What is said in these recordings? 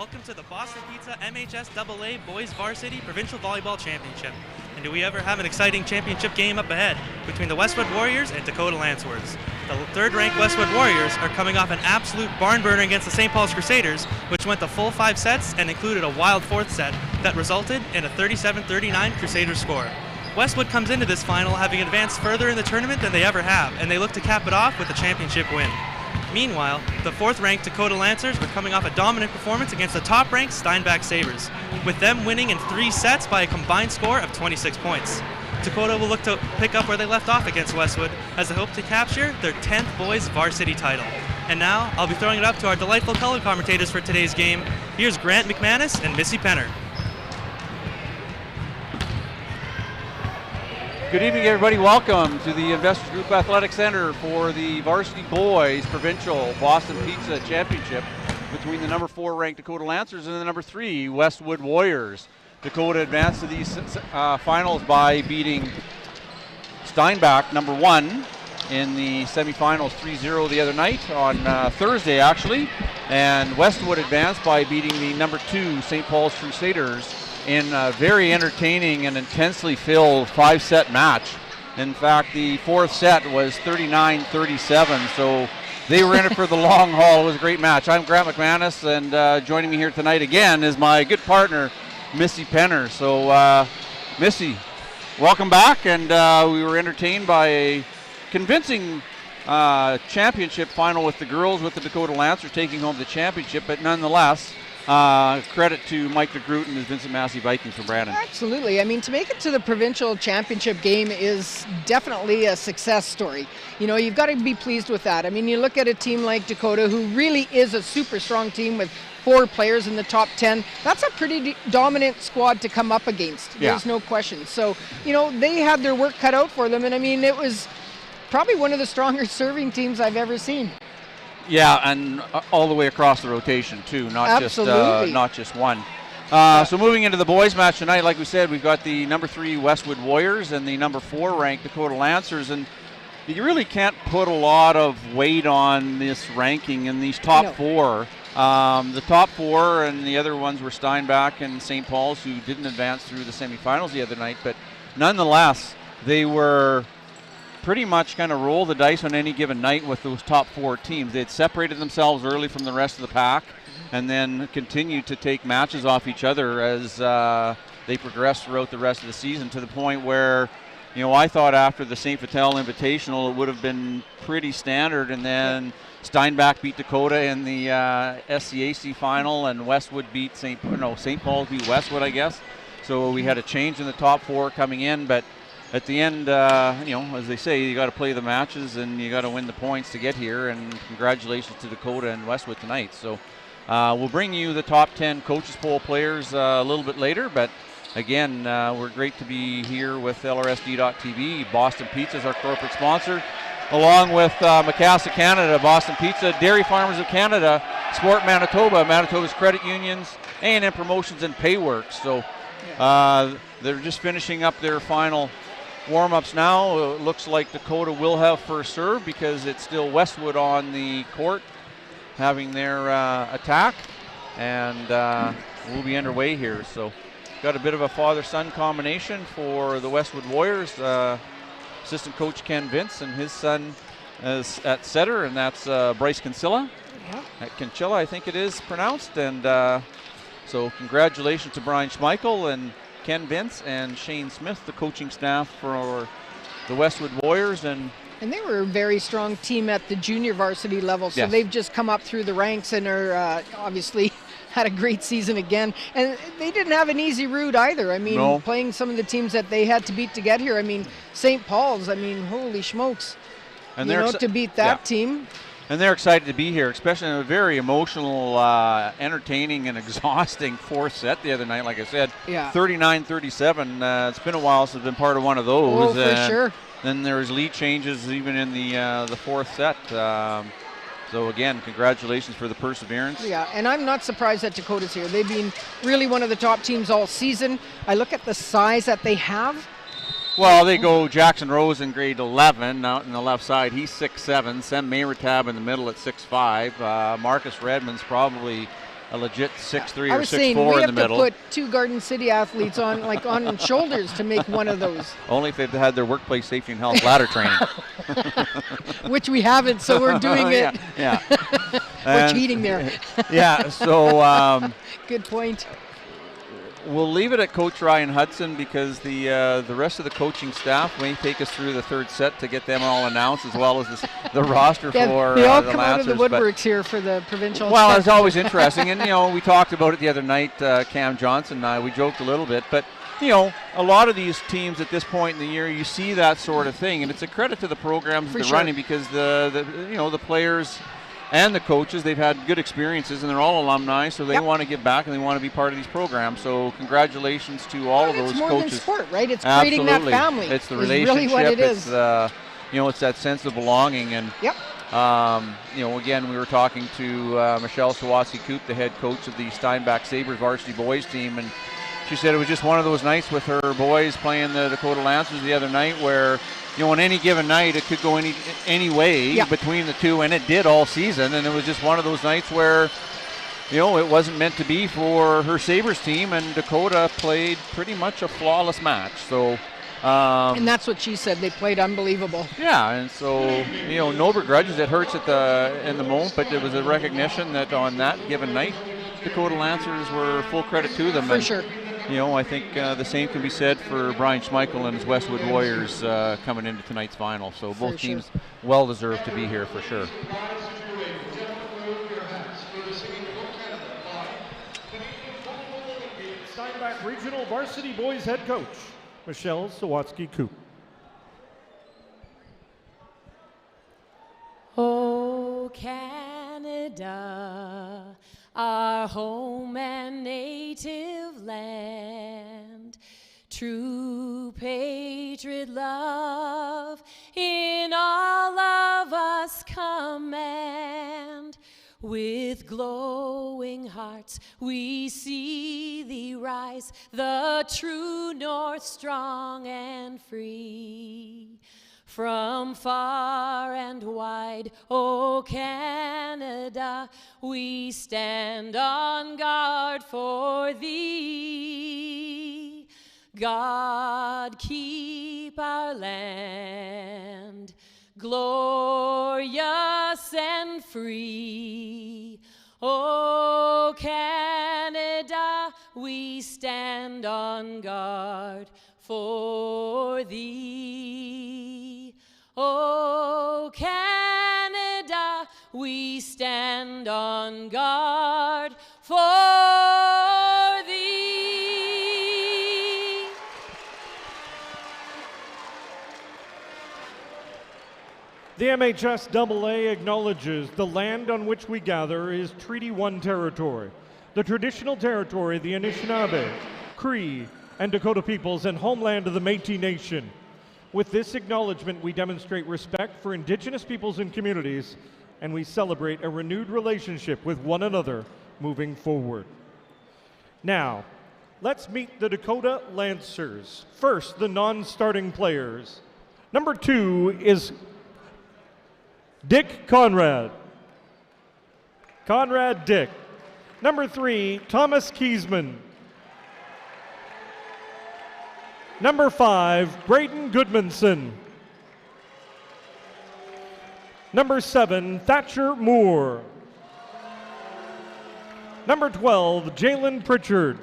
welcome to the Boston Pizza MHSAA Boys Varsity Provincial Volleyball Championship. And do we ever have an exciting championship game up ahead between the Westwood Warriors and Dakota Lancers? The third-ranked Westwood Warriors are coming off an absolute barn burner against the St. Paul's Crusaders, which went the full 5 sets and included a wild fourth set that resulted in a 37-39 Crusaders score. Westwood comes into this final having advanced further in the tournament than they ever have, and they look to cap it off with a championship win. Meanwhile, the fourth-ranked Dakota Lancers were coming off a dominant performance against the top-ranked Steinbach Sabres, with them winning in 3 sets by a combined score of 26 points. Dakota will look to pick up where they left off against Westwood as they hope to capture their 10th boys varsity title. And now, I'll be throwing it up to our delightful color commentators for today's game. Here's Grant McManus and Missy Penner. Good evening, everybody. Welcome to the Investors Group Athletic Center for the Varsity Boys Provincial Boston Pizza Championship between the number 4 ranked Dakota Lancers and the number 3 Westwood Warriors. Dakota advanced to these finals by beating Steinbach, number 1, in the semifinals 3-0 the other night on Thursday, actually. And Westwood advanced by beating the number 2 St. Paul's Crusaders in a very entertaining and intensely filled 5-set match. In fact, the 4th set was 39-37, so they were in it for the long haul. It was a great match. I'm Grant McManus, and joining me here tonight again is my good partner, Missy Penner. So, Missy, welcome back, and we were entertained by a convincing championship final with the girls, with the Dakota Lancers taking home the championship, but nonetheless, credit to Mike DeGroot and his Vincent Massey Vikings from Brandon. Absolutely. I mean, to make it to the provincial championship game is definitely a success story. You know, you've got to be pleased with that. I mean, you look at a team like Dakota, who really is a super strong team with 4 players in the top 10. That's a pretty dominant squad to come up against. There's no question. So, you know, they had their work cut out for them. And I mean, it was probably one of the stronger serving teams I've ever seen. Yeah, and all the way across the rotation too, not just one. So moving into the boys match tonight, like we said, we've got the number 3 Westwood Warriors and the number 4 ranked Dakota Lancers, and you really can't put a lot of weight on this ranking in these top 4. The top 4 and the other ones were Steinbach and St. Paul's, who didn't advance through the semifinals the other night, but nonetheless, they were pretty much kind of roll the dice on any given night with those top 4 teams. They had separated themselves early from the rest of the pack and then continued to take matches off each other as they progressed throughout the rest of the season, to the point where, you know, I thought after the St. Vital Invitational it would have been pretty standard, and then Steinbach beat Dakota in the SCAC final, and Westwood beat St. Paul's beat Westwood, I guess. So we had a change in the top 4 coming in, but at the end, you know, as they say, you got to play the matches and you got to win the points to get here. And congratulations to Dakota and Westwood tonight. So we'll bring you the top 10 coaches poll players a little bit later. But again, we're great to be here with LRSD.TV. Boston Pizza is our corporate sponsor, along with Macassa Canada, Boston Pizza, Dairy Farmers of Canada, Sport Manitoba, Manitoba's credit unions, A&M Promotions, and Payworks. So they're just finishing up their final warm-ups now. It looks like Dakota will have first serve because it's still Westwood on the court having their attack, and we'll be underway here. So got a bit of a father-son combination for the Westwood Warriors. Assistant coach Ken Vince and his son is at setter, and that's Bryce Kincilla. At Kincilla, I think it is pronounced. And so congratulations to Brian Schmeichel and Ken Vince and Shane Smith, the coaching staff for the Westwood Warriors. And they were a very strong team at the junior varsity level, so they've just come up through the ranks and are obviously had a great season again. And they didn't have an easy route either. I mean, playing some of the teams that they had to beat to get here. I mean, St. Paul's, I mean, holy smokes. And to beat that team. And they're excited to be here, especially in a very emotional, entertaining, and exhausting 4th set the other night. Like I said, 39-37. It's been a while since I've been part of one of those. Oh, for sure. Then there's lead changes even in the 4th set. So again, congratulations for the perseverance. Yeah, and I'm not surprised that Dakota's here. They've been really one of the top teams all season. I look at the size that they have. Well, they go Jackson Rose in grade 11 out on the left side. He's 6'7". Sem Mayratab in the middle at 6'5". Marcus Redmond's probably a legit 6'3" I or was saying 6'4" we in have the middle. to put 2 Garden City athletes on on shoulders to make one of those. Only if they've had their workplace safety and health ladder training. Which we haven't, so we're doing it. Yeah. We're cheating there. Yeah, so good point. we'll leave it at Coach Ryan Hudson because the rest of the coaching staff may take us through the third set to get them all announced, as well as the roster for they all the come out of the Lancers. woodworks here for the provincial. Well, it's always interesting, and we talked about it the other night. Cam Johnson and I, we joked a little bit, but a lot of these teams at this point in the year, you see that sort of thing, and it's a credit to the programs they're running because the players and the coaches, they've had good experiences, and they're all alumni, so they want to give back and they want to be part of these programs. So congratulations to all of those it's more coaches. than sport, right? It's Absolutely. creating that family. It's the really relationship. what it is. It's it's that sense of belonging. And again, we were talking to Michelle Sawatsky-Coop, the head coach of the Steinbach Sabres varsity boys team, and she said it was just one of those nights with her boys playing the Dakota Lancers the other night where on any given night it could go any way between the two, and it did all season. And it was just one of those nights where it wasn't meant to be for her Sabres team, and Dakota played pretty much a flawless match. So and that's what she said. They played unbelievable. Yeah, and so no begrudges. It hurts in the moment, but it was a recognition that on that given night, Dakota Lancers were full credit to them. For sure. I think the same can be said for Brian Schmeichel and his Westwood Warriors coming into tonight's final. So both teams well deserved to be here for sure. Steinbach Regional Varsity Boys head coach, Michelle Sawatsky-Coop. Oh, Canada, our home and native land, true patriot love in all of us command. With glowing hearts we see thee rise, the true north strong and free. From far and wide, O Canada, we stand on guard for thee. God keep our land glorious and free. O Canada, we stand on guard for thee. O Canada, we stand on guard for thee. The MHSAA acknowledges the land on which we gather is Treaty 1 territory, the traditional territory of the Anishinaabe, Cree, and Dakota peoples and homeland of the Métis Nation. With this acknowledgement, we demonstrate respect for Indigenous peoples and communities, and we celebrate a renewed relationship with one another moving forward. Now, let's meet the Dakota Lancers. First, the non-starting players. Number 2 is Dick Conrad. Conrad Dick. Number 3, Thomas Kiesman. Number 5, Braden Goodmanson. Number 7, Thatcher Moore. Number 12, Jalen Pritchard.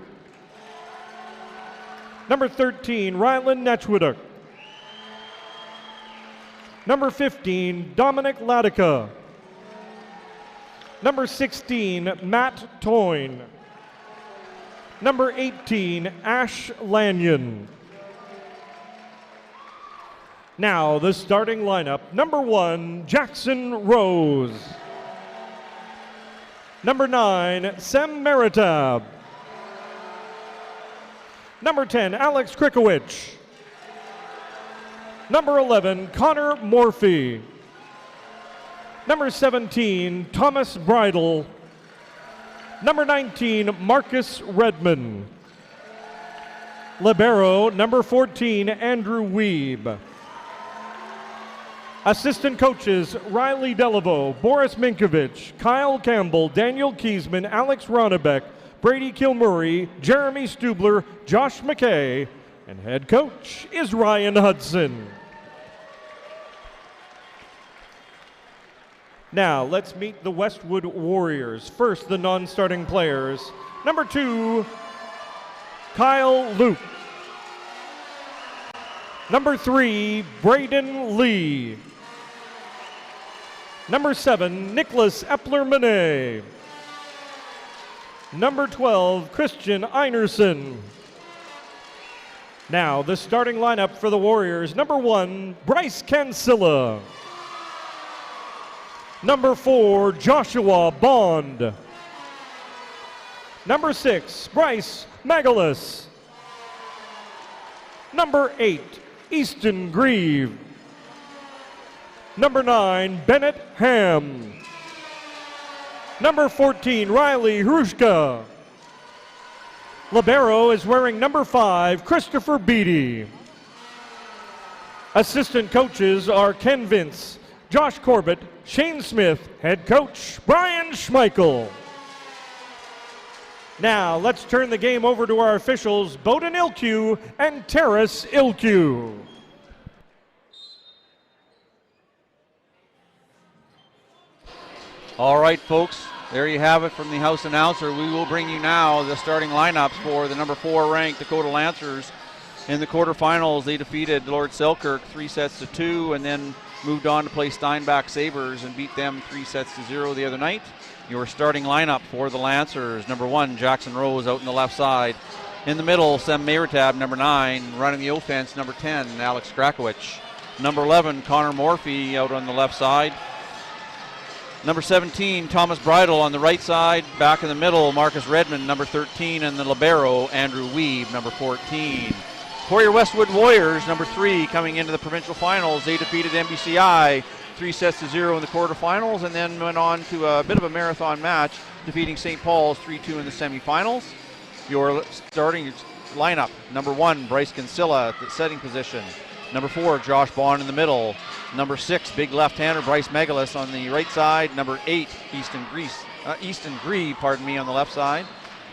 Number 13, Rylan Netchwooduk. Number 15, Dominic Ladica. Number 16, Matt Toyne. Number 18, Ash Lanyon. Now, the starting lineup. Number 1, Jackson Rose. Number 9, Sem Meritab. Number 10, Alex Krikowicz. Number 11, Connor Morphy. Number 17, Thomas Bridle. Number 19, Marcus Redman. Libero, number 14, Andrew Weeb. Assistant coaches Riley Delaveau, Boris Minkovich, Kyle Campbell, Daniel Kiesman, Alex Ronnebeck, Brady Kilmurray, Jeremy Stubler, Josh McKay, and head coach is Ryan Hudson. Now, let's meet the Westwood Warriors. First, the non-starting players. Number 2, Kyle Luke. Number 3, Braden Lee. Number 7, Nicholas Epler-Manet. Number 12, Christian Einerson. Now, the starting lineup for the Warriors. Number 1, Bryce Cancilla. Number 4, Joshua Bond. Number 6, Bryce Magalis. Number 8, Easton Grieve. Number 9, Bennett Ham. Number 14, Riley Hrushka. Libero is wearing number 5, Christopher Beatty. Assistant coaches are Ken Vince, Josh Corbett, Shane Smith, head coach Brian Schmeichel. Now, let's turn the game over to our officials, Bowden Ilkew and Terrace Ilkew. All right, folks, there you have it from the house announcer. We will bring you now the starting lineups for the number 4 ranked Dakota Lancers. In the quarterfinals, they defeated Lord Selkirk 3-2 and then moved on to play Steinbach Sabres and beat them 3-0 the other night. Your starting lineup for the Lancers: number 1, Jackson Rose out in the left side. In the middle, Sem Mayertab, number 9. Running the offense, number 10, Alex Krakowicz. Number 11, Connor Morphy out on the left side. Number 17, Thomas Bridle on the right side. Back in the middle, Marcus Redmond, number 13, and the libero, Andrew Weeb, number 14. For your Westwood Warriors, number 3, coming into the provincial finals, they defeated MBCI 3-0 in the quarterfinals and then went on to a bit of a marathon match, defeating St. Paul's 3-2 in the semifinals. Your starting lineup: number 1, Bryce Cancilla at the setting position. Number 4, Josh Bond in the middle. Number 6, big left-hander Bryce Megalis on the right side. Number 8, Easton Grieve, on the left side.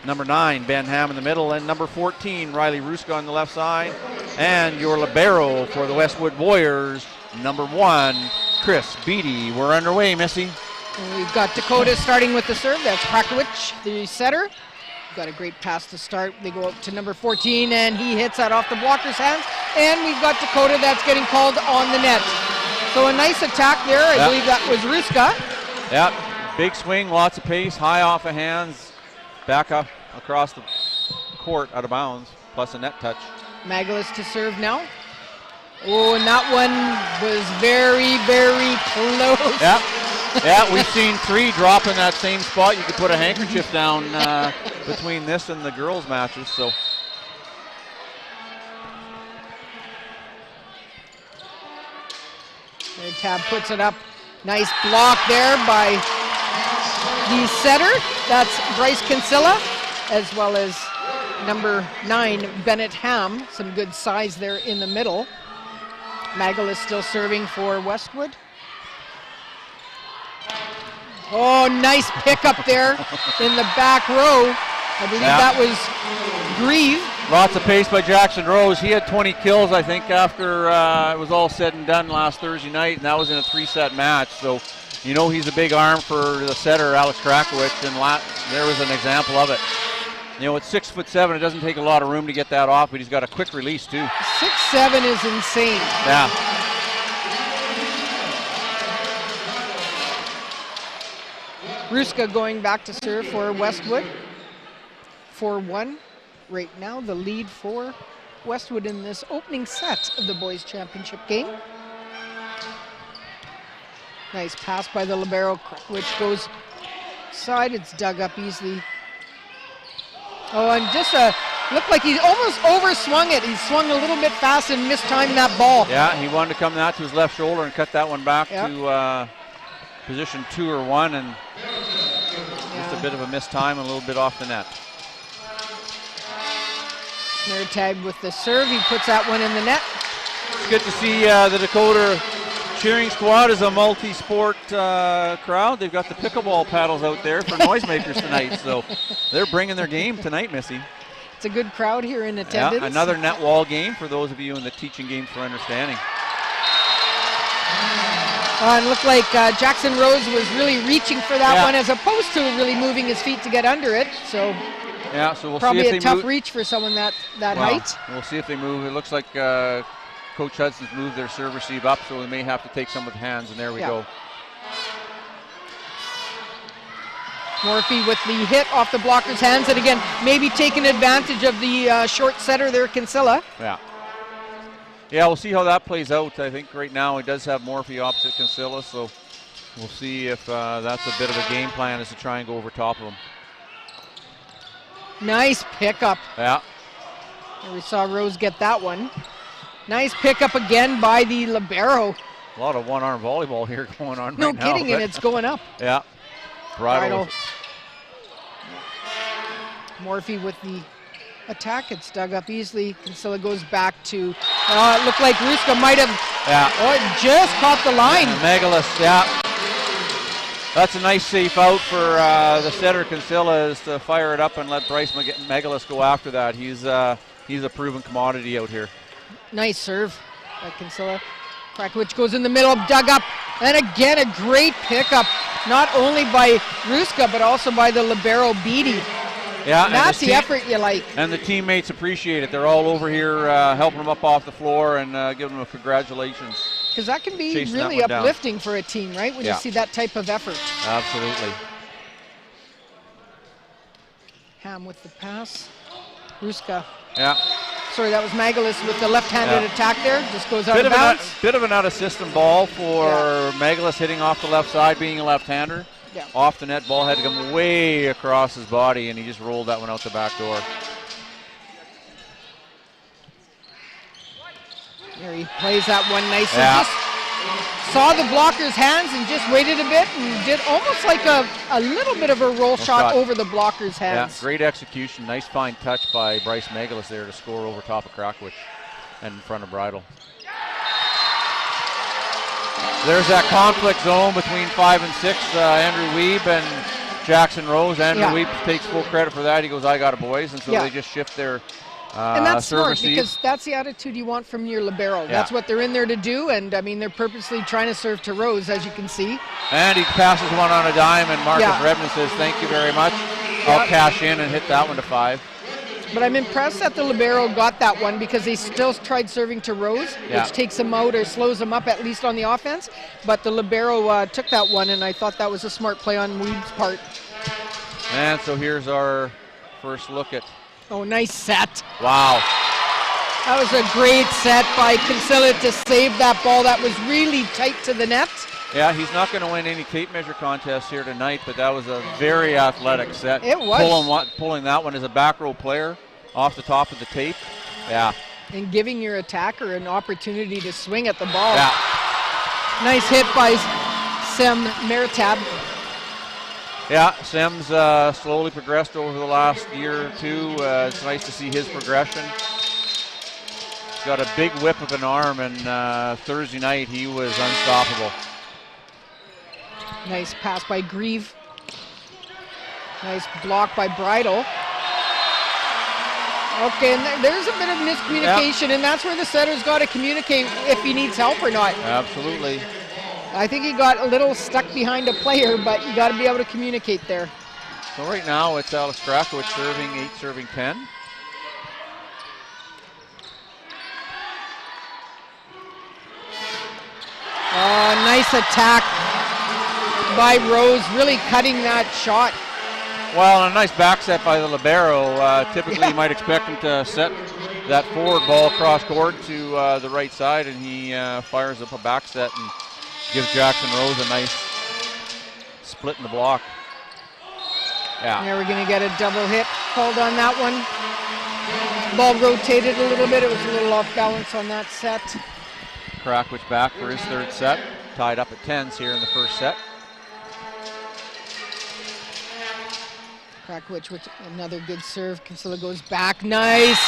Number 9, Ben Ham in the middle. And number 14, Riley Ruska on the left side. And your libero for the Westwood Warriors, number 1, Chris Beatty. We're underway, Missy. And we've got Dakota starting with the serve. That's Krakowicz, the setter. Got a great pass to start. They go up to number 14, and he hits that off the blocker's hands. And we've got Dakota that's getting called on the net. So a nice attack there. I believe that was Ruska. Yep, big swing, lots of pace, high off of hands, back up across the court out of bounds, plus a net touch. Magalis to serve now. Oh, and that one was very, very close. Yeah, we've seen 3 drop in that same spot. You could put a handkerchief down between this and the girls' matches. So. Tab puts it up. Nice block there by the setter. That's Bryce Cancilla, as well as number 9, Bennett Ham. Some good size there in the middle. Magalis still serving for Westwood. Oh, nice pickup there in the back row. I believe that was Grieve. Lots of pace by Jackson Rose. He had 20 kills, I think, after it was all said and done last Thursday night, and that was in a 3-set match. So, you know, he's a big arm for the setter, Alex Krakowicz, and there was an example of it. You know, at 6'7", it doesn't take a lot of room to get that off, but he's got a quick release, too. 6'7" is insane. Yeah. Ruska going back to serve for Westwood. 4-1 right now, the lead for Westwood in this opening set of the boys' championship game. Nice pass by the libero, which goes side. It's dug up easily. Oh, and just looked like he almost overswung it. He swung a little bit fast and mistimed that ball. Yeah, he wanted to come out to his left shoulder and cut that one back to position 2 or 1, and just a bit of a missed time and a little bit off the net. Snare tag with the serve. He puts that one in the net. It's good to see the Dakota cheering squad is a multi-sport crowd. They've got the pickleball paddles out there for noisemakers tonight, so they're bringing their game tonight, Missy. It's a good crowd here in attendance. Yeah, another net wall game for those of you in the teaching games for understanding. And it looked like Jackson Rose was really reaching for that one as opposed to really moving his feet to get under it. So yeah, so we'll probably see if a tough reach for someone that height. We'll see if they move. It looks like Coach Hudson's moved their serve receive up, so they may have to take some with hands, and there we go. Morphy with the hit off the blocker's hands, and again, maybe taking advantage of the short setter there, Kinsella. Yeah, we'll see how that plays out. I think right now he does have Morphy opposite Kinsella, so we'll see if that's a bit of a game plan, is to try and go over top of him. Nice pickup. Yeah. And we saw Rose get that one. Nice pickup again by the libero. A lot of one-arm volleyball here going on no right now. No kidding, and it's going up. Yeah. Bridle. Morphy with the attack. It's dug up easily. Kinsella goes back to, it looked like Ruska might have, it just caught the line. Megalis, That's a nice safe out for the setter Kinsella, is to fire it up and let Bryce Megalis go after that. He's a proven commodity out here. Nice serve by Kinsella. Krakowicz goes in the middle, dug up, and again a great pickup, not only by Ruska but also by the libero Beatty. Yeah, that's the effort you like. And the teammates appreciate it. They're all over here helping them up off the floor and giving them a congratulations. Because that can be really uplifting for a team, right? When you see that type of effort. Absolutely. Ham with the pass. Ruska. Yeah. Sorry, that was Megalis with the left-handed attack there. Just goes out of bounds. Bit of an out-of-system ball for Megalis, hitting off the left side, being a left-hander. Yeah. Off the net, ball had to come way across his body, and he just rolled that one out the back door. There he plays that one nicely. Just saw the blocker's hands and just waited a bit and did almost like a little bit of a roll shot over the blocker's hands. Yeah, great execution. Nice fine touch by Bryce Megalis there to score over top of Krakowicz and in front of Bridle. There's that conflict zone between 5 and 6, Andrew Wiebe and Jackson Rose. Andrew Wiebe takes full credit for that. He goes, I got it, boys. And so they just shift their and that's serve smart receive. Because that's the attitude you want from your libero. That's what they're in there to do. And, I mean, they're purposely trying to serve to Rose, as you can see. And he passes one on a dime, and Marcus Redmond says, thank you very much. I'll cash in and hit that one to 5. But I'm impressed that the libero got that one because they still tried serving to Rose, which takes him out or slows him up, at least on the offense. But the libero took that one, and I thought that was a smart play on Weebe's part. And so here's our first look at... Oh, nice set. Wow. That was a great set by Kinsella to save that ball that was really tight to the net. Yeah, he's not going to win any tape measure contests here tonight, but that was a very athletic set. It was. Pulling that one as a back row player off the top of the tape. Yeah. And giving your attacker an opportunity to swing at the ball. Yeah. Nice hit by Sem Meritab. Yeah, Sem's slowly progressed over the last year or two. It's nice to see his progression. He's got a big whip of an arm, and Thursday night he was unstoppable. Nice pass by Grieve. Nice block by Bridle. Okay, and there's a bit of miscommunication, and that's where the setter's got to communicate if he needs help or not. Absolutely. I think he got a little stuck behind a player, but you got to be able to communicate there. So right now it's Alex Krakowicz serving 8, serving 10. Nice attack by Rose, really cutting that shot. Well, a nice back set by the libero. Typically you might expect him to set that forward ball across court to the right side, and he fires up a back set and gives Jackson Rose a nice split in the block. Yeah. Now we're going to get a double hit called on that one. Ball rotated a little bit. It was a little off balance on that set. Krakowicz back for his third set. Tied up at 10s here in the first set. Krakowicz with another good serve. Kinsella goes back. Nice.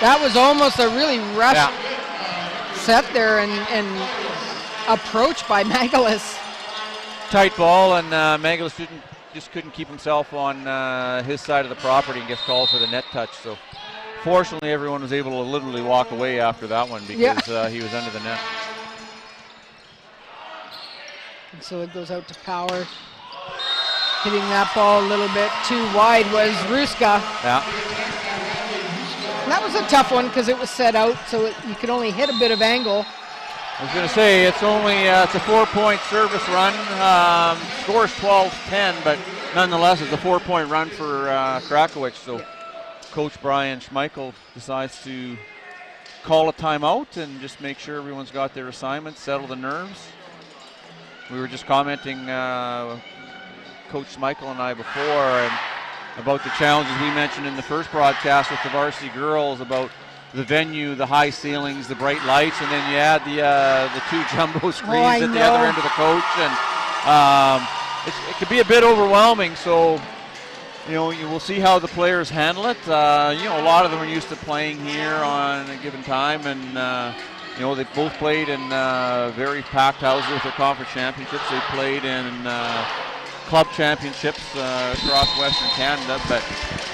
That was almost a really rushed set there, and approach by Magalus. Tight ball, and Magalus just couldn't keep himself on his side of the property and gets called for the net touch. So fortunately, everyone was able to literally walk away after that one because he was under the net. And so it goes out to Power. Hitting that ball a little bit too wide was Ruska. Yeah. And that was a tough one because it was set out, so you could only hit a bit of angle. I was going to say, it's only it's a 4-point service run. Scores 12-10, but nonetheless, it's a 4-point run for Krakowicz. So Coach Brian Schmeichel decides to call a timeout and just make sure everyone's got their assignments, settle the nerves. We were just commenting, Coach Schmeichel and I before, and about the challenges we mentioned in the first broadcast with the varsity girls about the venue, the high ceilings, the bright lights, and then you add the 2 jumbo screens at the other end of the coach, and it could be a bit overwhelming. So, you know, you will see how the players handle it. You know, a lot of them are used to playing here on a given time, and you know, they both played in very packed houses with their conference championships. They played in club championships across Western Canada, but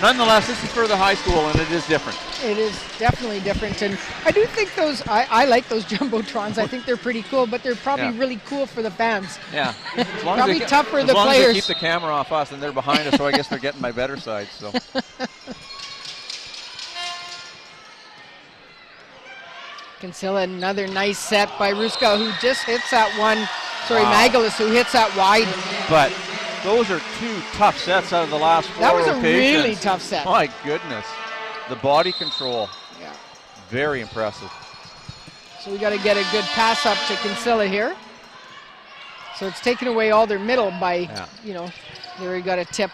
nonetheless, this is for the high school, and it is different. It is definitely different, and I do think those, I like those Jumbotrons. I think they're pretty cool, but they're probably really cool for the fans. Yeah. Probably tough for the players. As long as they keep the camera off us, and they're behind us, so I guess they're getting my better side. So. Kinsella, another nice set by Ruska, who just hits that one. Sorry, Magalus, who hits that wide. But those are 2 tough sets out of the last 4 That was rotations. a really tough set. My goodness. The body control. Yeah. Very impressive. So we got to get a good pass up to Kinsella here. So it's taken away all their middle by, you know, there he got a tip.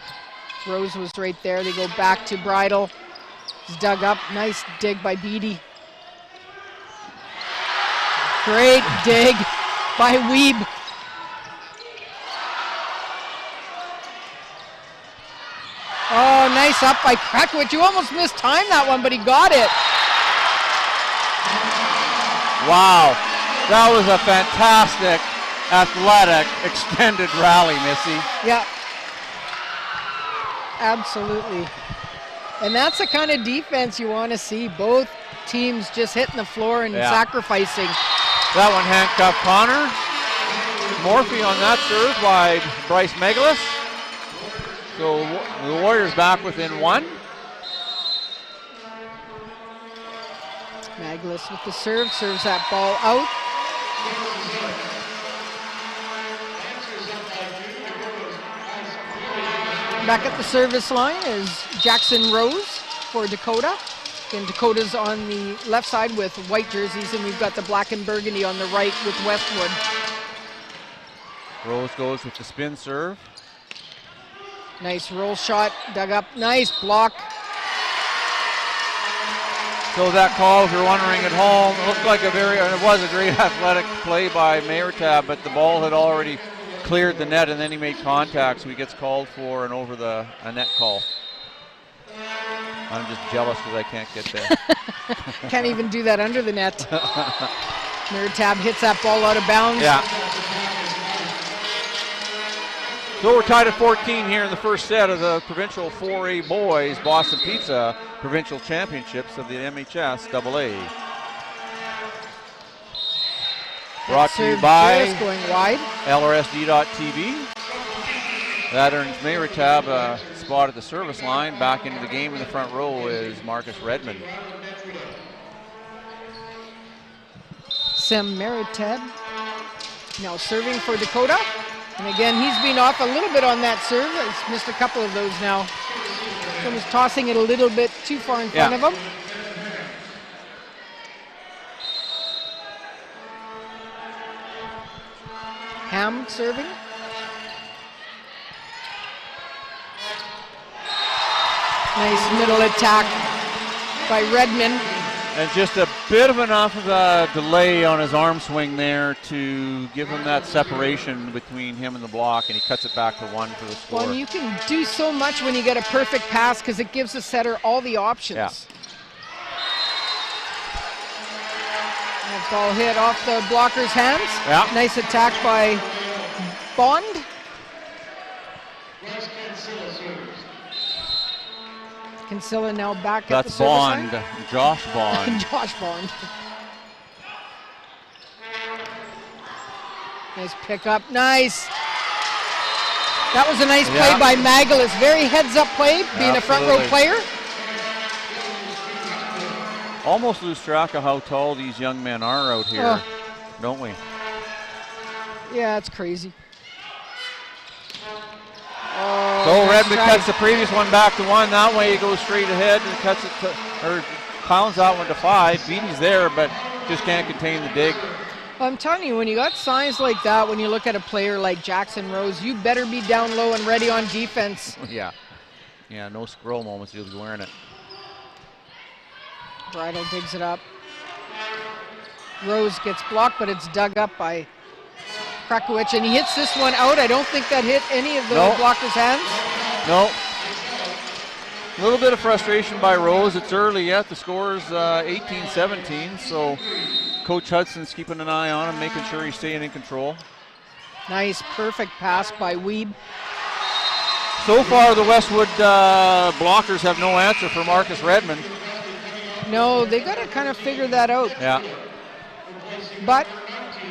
Rose was right there. They go back to Bridal. He's dug up. Nice dig by Beatty. Great dig by Weeb. Oh, nice up by Krakowicz. You almost mistimed that one, but he got it. Wow, that was a fantastic, athletic, extended rally, Missy. Yeah, absolutely. And that's the kind of defense you want to see. Both teams just hitting the floor and sacrificing. That one handcuffed Connor. Morphy on that serve by Bryce Magalus. So the Warriors back within 1. Magalus with the serve, serves that ball out. Back at the service line is Jackson Rose for Dakota. And Dakota's on the left side with white jerseys, and we've got the black and burgundy on the right with Westwood. Rose goes with the spin serve. Nice roll shot, dug up, nice block. So that call, if you're wondering at home, it looked like it was a very athletic play by Mayertab, but the ball had already cleared the net, and then he made contact, so he gets called for an over a net call. I'm just jealous because I can't get there. Can't even do that under the net. Mayertab hits that ball out of bounds. Yeah. So we're tied at 14 here in the first set of the Provincial 4A Boys Boston Pizza Provincial Championships of the MHSAA. Brought to you by going wide. LRSD.TV. That earns Mayertab a spot at the service line. Back into the game in the front row is Marcus Redmond. Sam Mayertab now serving for Dakota. And again, he's been off a little bit on that serve. He's missed a couple of those now. So he's tossing it a little bit too far in front of him. Ham serving. Nice middle attack by Redmond. And just a bit of enough of a delay on his arm swing there to give him that separation between him and the block, and he cuts it back to 1 for the score. Well, you can do so much when you get a perfect pass because it gives the setter all the options. That ball hit off the blocker's hands. Yeah. Nice attack by Bond. Kinsella now back at the service line. That's Bond, Josh Bond. Josh Bond. Nice pickup, nice. That was a nice play by Magalis. Very heads-up play, being a front row player. Almost lose track of how tall these young men are out here, don't we? Yeah, it's crazy. So Redmond cuts the previous one back to 1. That way he goes straight ahead and cuts it to, or pounds that one to 5. Beatty's there, but just can't contain the dig. I'm telling you, when you got size like that, when you look at a player like Jackson Rose, you better be down low and ready on defense. Yeah, no squirrel moments. He'll be wearing it. Bridle digs it up. Rose gets blocked, but it's dug up by Krakowicz, and he hits this one out. I don't think that hit any of the blocker's hands. No. A little bit of frustration by Rose. It's early yet. The score is 18-17, so Coach Hudson's keeping an eye on him, making sure he's staying in control. Nice, perfect pass by Weeb. So far, the Westwood blockers have no answer for Marcus Redmond. No, they got to kind of figure that out. Yeah. But,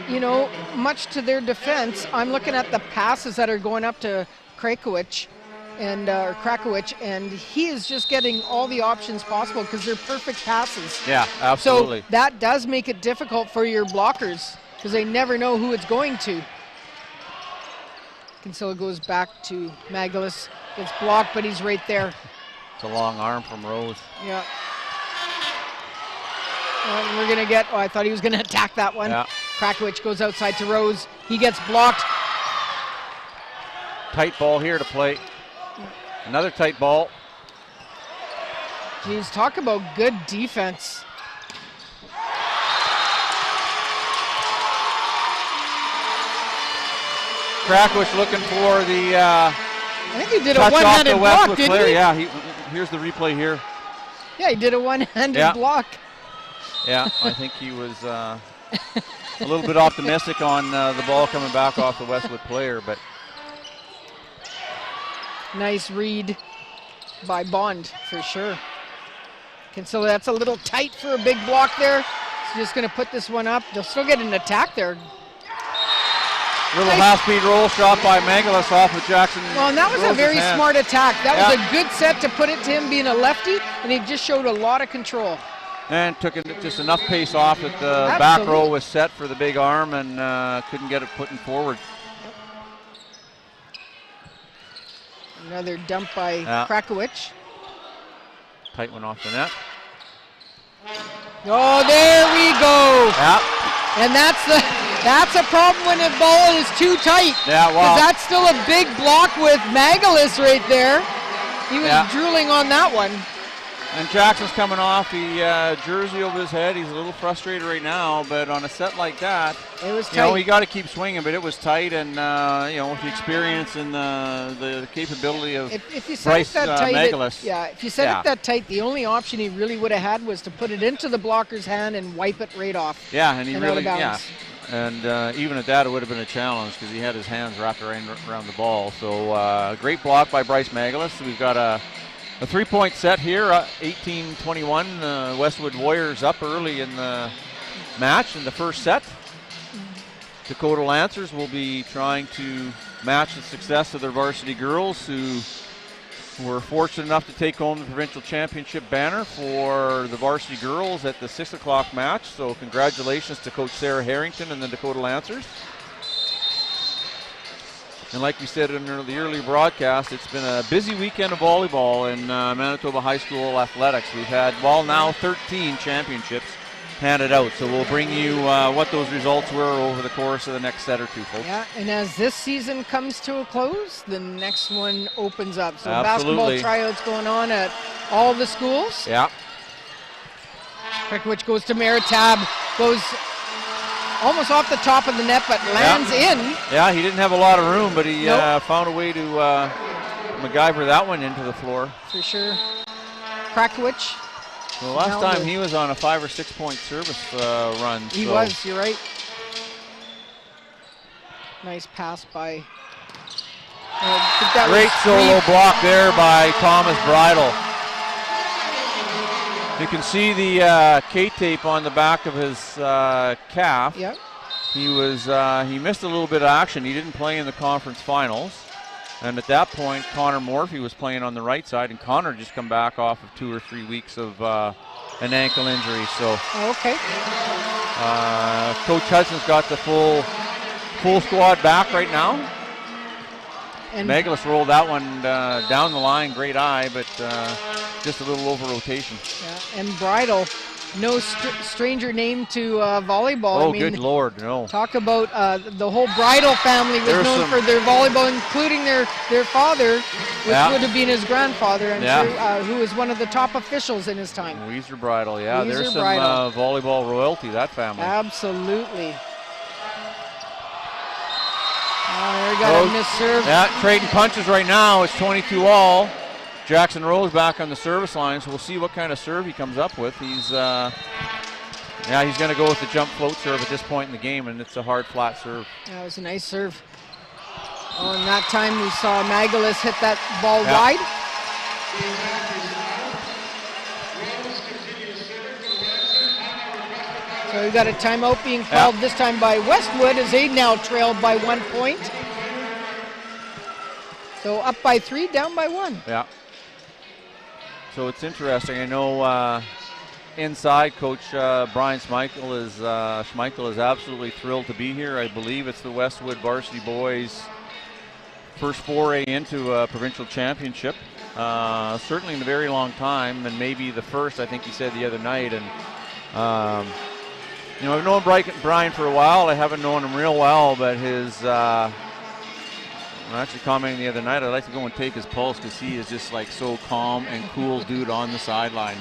you know, much to their defense, I'm looking at the passes that are going up to Krakowicz, and he is just getting all the options possible because they're perfect passes. Yeah, absolutely. So that does make it difficult for your blockers because they never know who it's going to. Kinsella goes back to Magalis. Gets blocked, but he's right there. It's a long arm from Rose. Yeah. And we're going to get, I thought he was going to attack that one. Yeah. Krakowicz goes outside to Rose. He gets blocked. Tight ball here to play. Another tight ball. Geez, talk about good defense. Krakowicz looking for the I think he did a touch off one-handed the block, Westwood didn't player. he? Yeah, here's the replay here. Yeah, he did a one-handed block. Yeah, I think he was a little bit optimistic on the ball coming back off the Westwood player, but nice read by Bond for sure. Kinsella, that's a little tight for a big block there. He's just going to put this one up. They'll still get an attack there. Little half-speed roll shot by Magalis off of Jackson. Well, and that was Rose's a very hand. smart attack. That was a good set to put it to him being a lefty, and he just showed a lot of control. And took just enough pace off that the back row was set for the big arm and couldn't get it putting forward. Another dump by Krakowicz. Tight one off the net. Oh, there we go. Yeah. And that's a problem when the ball is too tight. Yeah, wow. Because that's still a big block with Magalis right there. He was drooling on that one. And Jackson's coming off the jersey over his head. He's a little frustrated right now, but on a set like that, it was tight. You know, you got to keep swinging, but it was tight, and you know, with the experience and the capability of Bryce Magalis. If you set it that tight, the only option he really would have had was to put it into the blocker's hand and wipe it right off. Yeah, and he really, and even at that, it would have been a challenge because he had his hands wrapped around the ball. So great block by Bryce Magalis. We've got a 3-point set here, 18-21. Westwood Warriors up early in the match in the first set. Dakota Lancers will be trying to match the success of their varsity girls, who were fortunate enough to take home the provincial championship banner for the varsity girls at the 6 o'clock match. So congratulations to Coach Sarah Harrington and the Dakota Lancers. And like we said in the earlier broadcast, it's been a busy weekend of volleyball in Manitoba High School athletics. We've had, now 13 championships handed out. So we'll bring you what those results were over the course of the next set or two, folks. Yeah, and as this season comes to a close, the next one opens up. So Absolutely. Basketball tryouts going on at all the schools. Yeah. Krakowicz goes to Meritab, goes almost off the top of the net, but lands in. Yeah, he didn't have a lot of room, but he found a way to MacGyver that one into the floor. For sure. Krakowicz Well, last time he was on a 5 or 6 point service run. He was, you're right. Nice pass by. Great solo block there by Thomas Bridle. You can see the K-tape on the back of his calf. Yep. He missed a little bit of action. He didn't play in the conference finals. And at that point, Connor Morphy was playing on the right side, and Connor just come back off of 2 or 3 weeks of an ankle injury. So, okay. Coach Hudson's got the full squad back right now. And Megalis rolled that one down the line, great eye, but just a little over rotation. Yeah, and Bridle, no stranger name to volleyball. Oh, I mean, good Lord, no. Talk about the whole Bridle family was known for their volleyball, including their father, which would have been his grandfather, I'm sure, who was one of the top officials in his time. Weezer Bridle, yeah. Weezer There's some volleyball royalty, that family. Absolutely. There we got a missed serve. Yeah, trading punches right now. It's 22-all. Jackson Rose back on the service line, so we'll see what kind of serve he comes up with. He's going to go with the jump float serve at this point in the game, and it's a hard flat serve. That was a nice serve. Oh, and that time we saw Magalis hit that ball wide. So we've got a timeout being called this time by Westwood as they now trail by 1 point. So up by 3, down by 1. Yeah. So it's interesting. I know inside Coach Brian Schmeichel is absolutely thrilled to be here. I believe it's the Westwood varsity boys' first foray into a provincial championship. Certainly in a very long time, and maybe the first, I think he said the other night. And I've known Brian for a while. I haven't known him real well, but I'm actually commenting the other night, I'd like to go and take his pulse because he is just like so calm and cool dude on the sideline.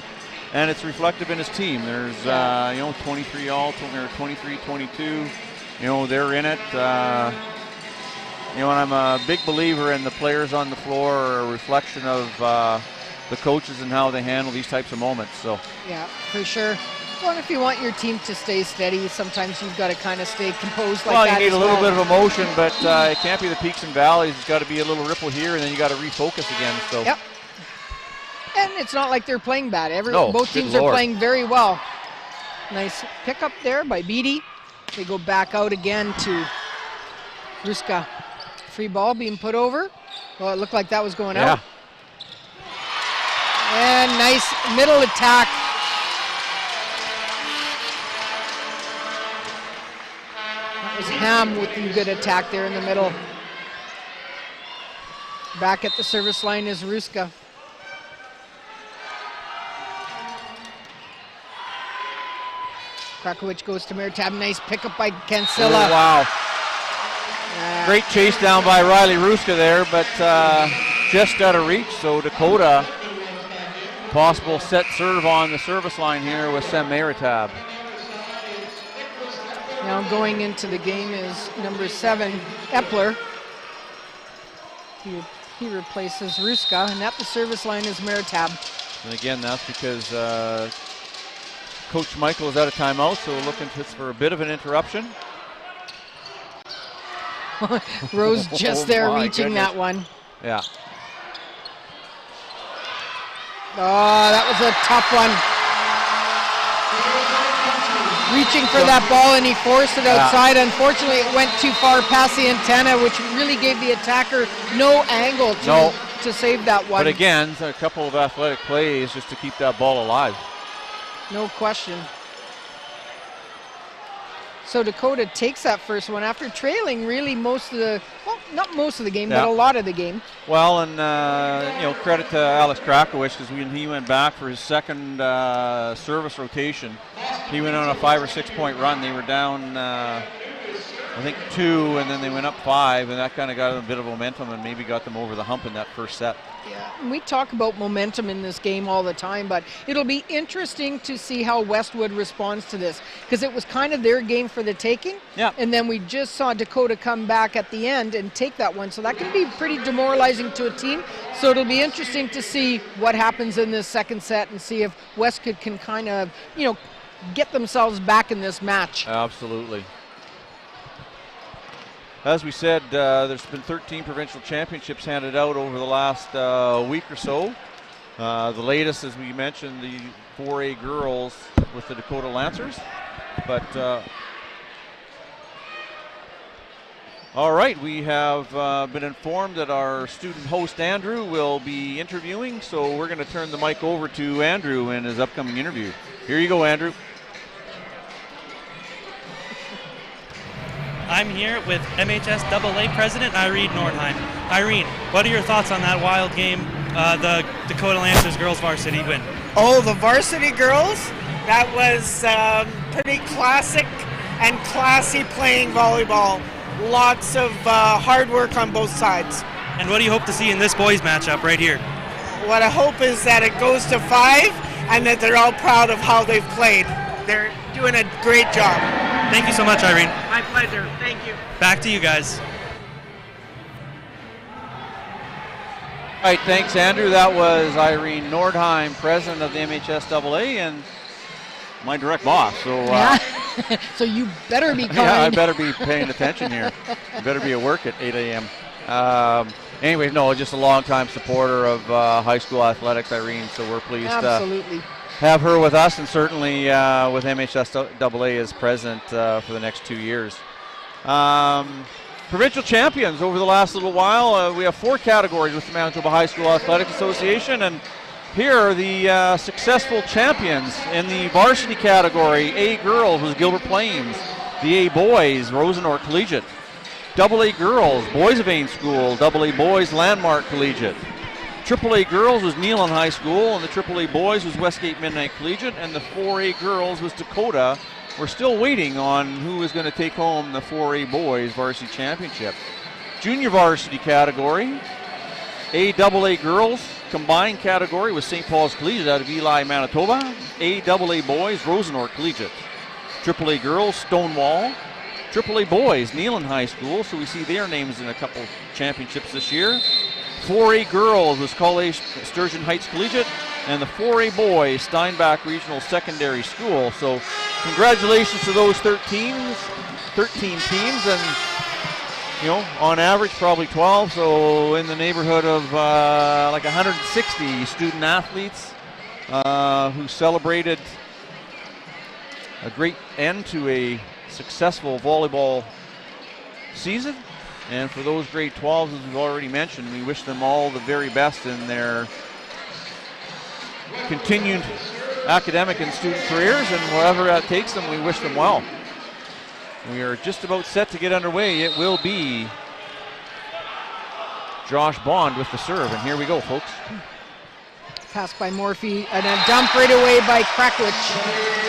And it's reflective in his team. There's, 23 all, 23, 22, they're in it. And I'm a big believer in the players on the floor are a reflection of the coaches and how they handle these types of moments. So. Yeah, for sure. Well, if you want your team to stay steady, sometimes you've got to kind of stay composed like that. Well, you need a little bit of emotion, but it can't be the peaks and valleys. It's got to be a little ripple here, and then you got to refocus again. So. Yep. And it's not like they're playing bad. Both teams are playing very well. Nice pickup there by Beatty. They go back out again to Ruska. Free ball being put over. Well, it looked like that was going out. And nice middle attack. That was Ham with the good attack there in the middle. Back at the service line is Ruska. Krakowicz goes to Meritab. Nice pickup by Cancilla. Oh, wow. Great chase down by Riley Ruska there, but just out of reach. So Dakota, possible set serve on the service line here with Sem Meritab. Now going into the game is number 7, Epler. He replaces Ruska, and at the service line is Meritab. And again, that's because Coach Michael is out of timeout, so we're looking for a bit of an interruption. Rose just there reaching that one. Yeah. Oh, that was a tough one. Reaching for that ball, and he forced it outside. Unfortunately, it went too far past the antenna, which really gave the attacker no angle to save that one. But again, a couple of athletic plays just to keep that ball alive. No question. So Dakota takes that first one after trailing really most of the, well, not most of the game, but a lot of the game. Well, and credit to Alex Krakowicz, because when he went back for his second service rotation, he went on a 5 or 6 point run. They were down I think 2, and then they went up 5, and that kind of got them a bit of momentum and maybe got them over the hump in that first set. Yeah, and we talk about momentum in this game all the time, but it'll be interesting to see how Westwood responds to this, because it was kind of their game for the taking. Yeah. And then we just saw Dakota come back at the end and take that one, so that can be pretty demoralizing to a team. So it'll be interesting to see what happens in this second set and see if Westwood can kind of, get themselves back in this match. Absolutely. As we said, there's been 13 provincial championships handed out over the last week or so. The latest, as we mentioned, the 4A girls with the Dakota Lancers. But all right, we have been informed that our student host Andrew will be interviewing, so we're going to turn the mic over to Andrew in his upcoming interview. Here you go, Andrew. I'm here with MHSAA President Irene Nordheim. Irene, what are your thoughts on that wild game, the Dakota Lancers girls varsity win? Oh, the varsity girls? That was pretty classic and classy playing volleyball. Lots of hard work on both sides. And what do you hope to see in this boys matchup right here? What I hope is that it goes to 5 and that they're all proud of how they've played. They're doing a great job. Thank you so much, Irene. My pleasure. Thank you. Back to you guys. All right, thanks, Andrew. That was Irene Nordheim, president of the MHSAA, and my direct boss. So, So you better be kind. yeah, I better be paying attention here. I better be at work at 8 a.m. Anyway, no, just a longtime supporter of high school athletics, Irene. So we're pleased Absolutely. to have her with us, and certainly with MHSAA as president for the next 2 years. Provincial champions over the last little while. We have 4 categories with the Manitoba High School Athletic Association, and here are the successful champions in the varsity category. A girls was Gilbert Plains. The A boys, Rosenor Collegiate. AA girls, Boys of Ain School. AA boys, Landmark Collegiate. AAA girls was Neelan High School, and the AAA boys was Westgate Midnight Collegiate, and the 4A girls was Dakota. We're still waiting on who is going to take home the 4A boys varsity championship. Junior varsity category, AAA girls combined category was St. Paul's Collegiate out of Eli, Manitoba. AAA boys, Rosenor Collegiate. AAA girls, Stonewall. AAA boys, Neelan High School, so we see their names in a couple championships this year. 4A girls was College Sturgeon Heights Collegiate, and the 4A boys, Steinbach Regional Secondary School. So congratulations to those 13 teams, and on average probably 12, so in the neighborhood of like 160 student athletes who celebrated a great end to a successful volleyball season. And for those grade 12s, as we've already mentioned, we wish them all the very best in their continued academic and student careers, and wherever that takes them, we wish them well. We are just about set to get underway. It will be Josh Bond with the serve, and here we go, folks. Pass by Morphy, and a dump right away by Krakowicz.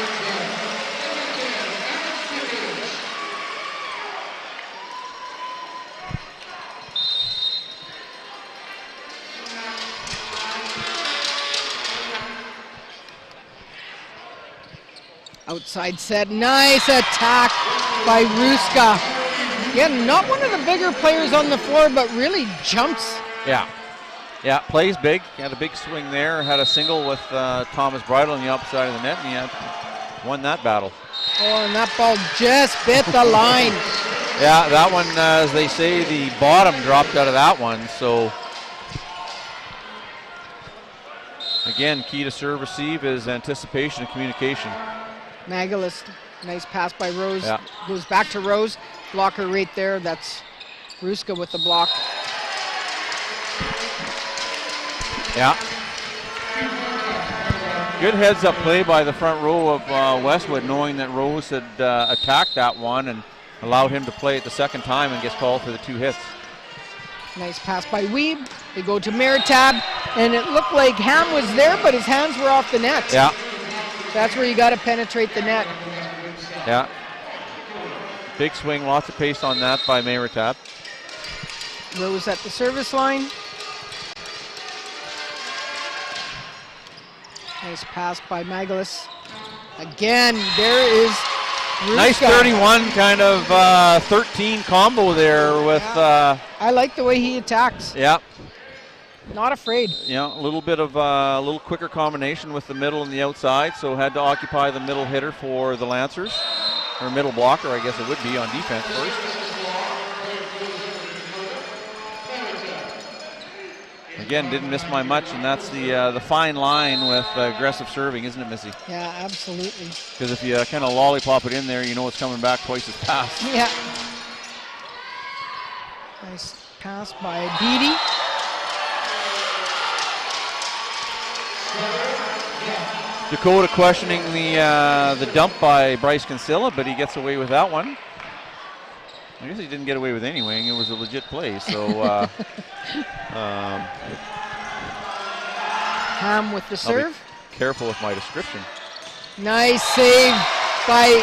Outside set, nice attack by Ruska. Again, not one of the bigger players on the floor, but really jumps. Yeah, plays big. He had a big swing there. Had a single with Thomas Bridle on the opposite side of the net, and he won that battle. Oh, and that ball just bit the line. Yeah, that one, as they say, the bottom dropped out of that one. So, again, key to serve receive is anticipation and communication. Magalus, nice pass by Rose. Yeah. Goes back to Rose. Blocker right there. That's Ruska with the block. Yeah. Good heads-up play by the front row of Westwood, knowing that Rose had attacked that one and allowed him to play it the second time and gets called for the 2 hits. Nice pass by Weeb. They go to Meritab, and it looked like Ham was there, but his hands were off the net. Yeah. That's where you got to penetrate the net. Yeah. Big swing, lots of pace on that by Mayertab. Rose at the service line. Nice pass by Magalus. Again, there is Ruska. Nice 31 kind of 13 combo there with. I like the way he attacks. Yeah. Not afraid. Yeah, a little bit of a little quicker combination with the middle and the outside, so had to occupy the middle hitter for the Lancers, or middle blocker, I guess it would be on defense first. Again, didn't miss by much, and that's the fine line with aggressive serving, isn't it, Missy? Yeah, absolutely. Because if you kind of lollipop it in there, you know it's coming back twice as fast. Yeah. Nice pass by Beatty. Dakota questioning the dump by Bryce Kinsella, but he gets away with that one. I guess he didn't get away with anything. It was a legit play. So Ham with the serve. I'll be careful with my description. Nice save by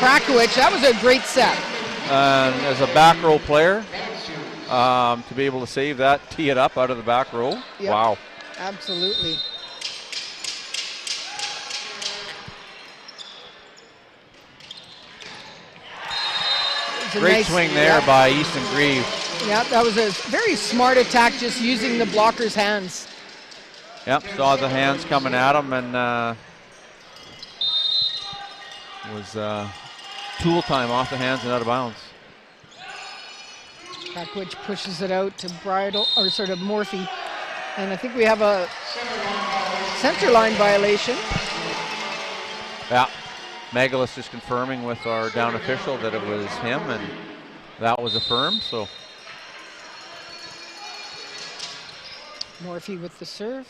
Krakowicz. That was a great set. As a back row player, to be able to save that, tee it up out of the back row. Yep. Wow. Absolutely. Great swing there by Easton Grieve. Yeah, that was a very smart attack, just using the blocker's hands. Yep, saw the hands coming at him, and was tool time off the hands and out of bounds. Krakowicz pushes it out to Bridal, or sort of Morphy. And I think we have a center line violation. Yeah. Magalus just confirming with our down official that it was him, and that was affirmed. So Morphy with the serve.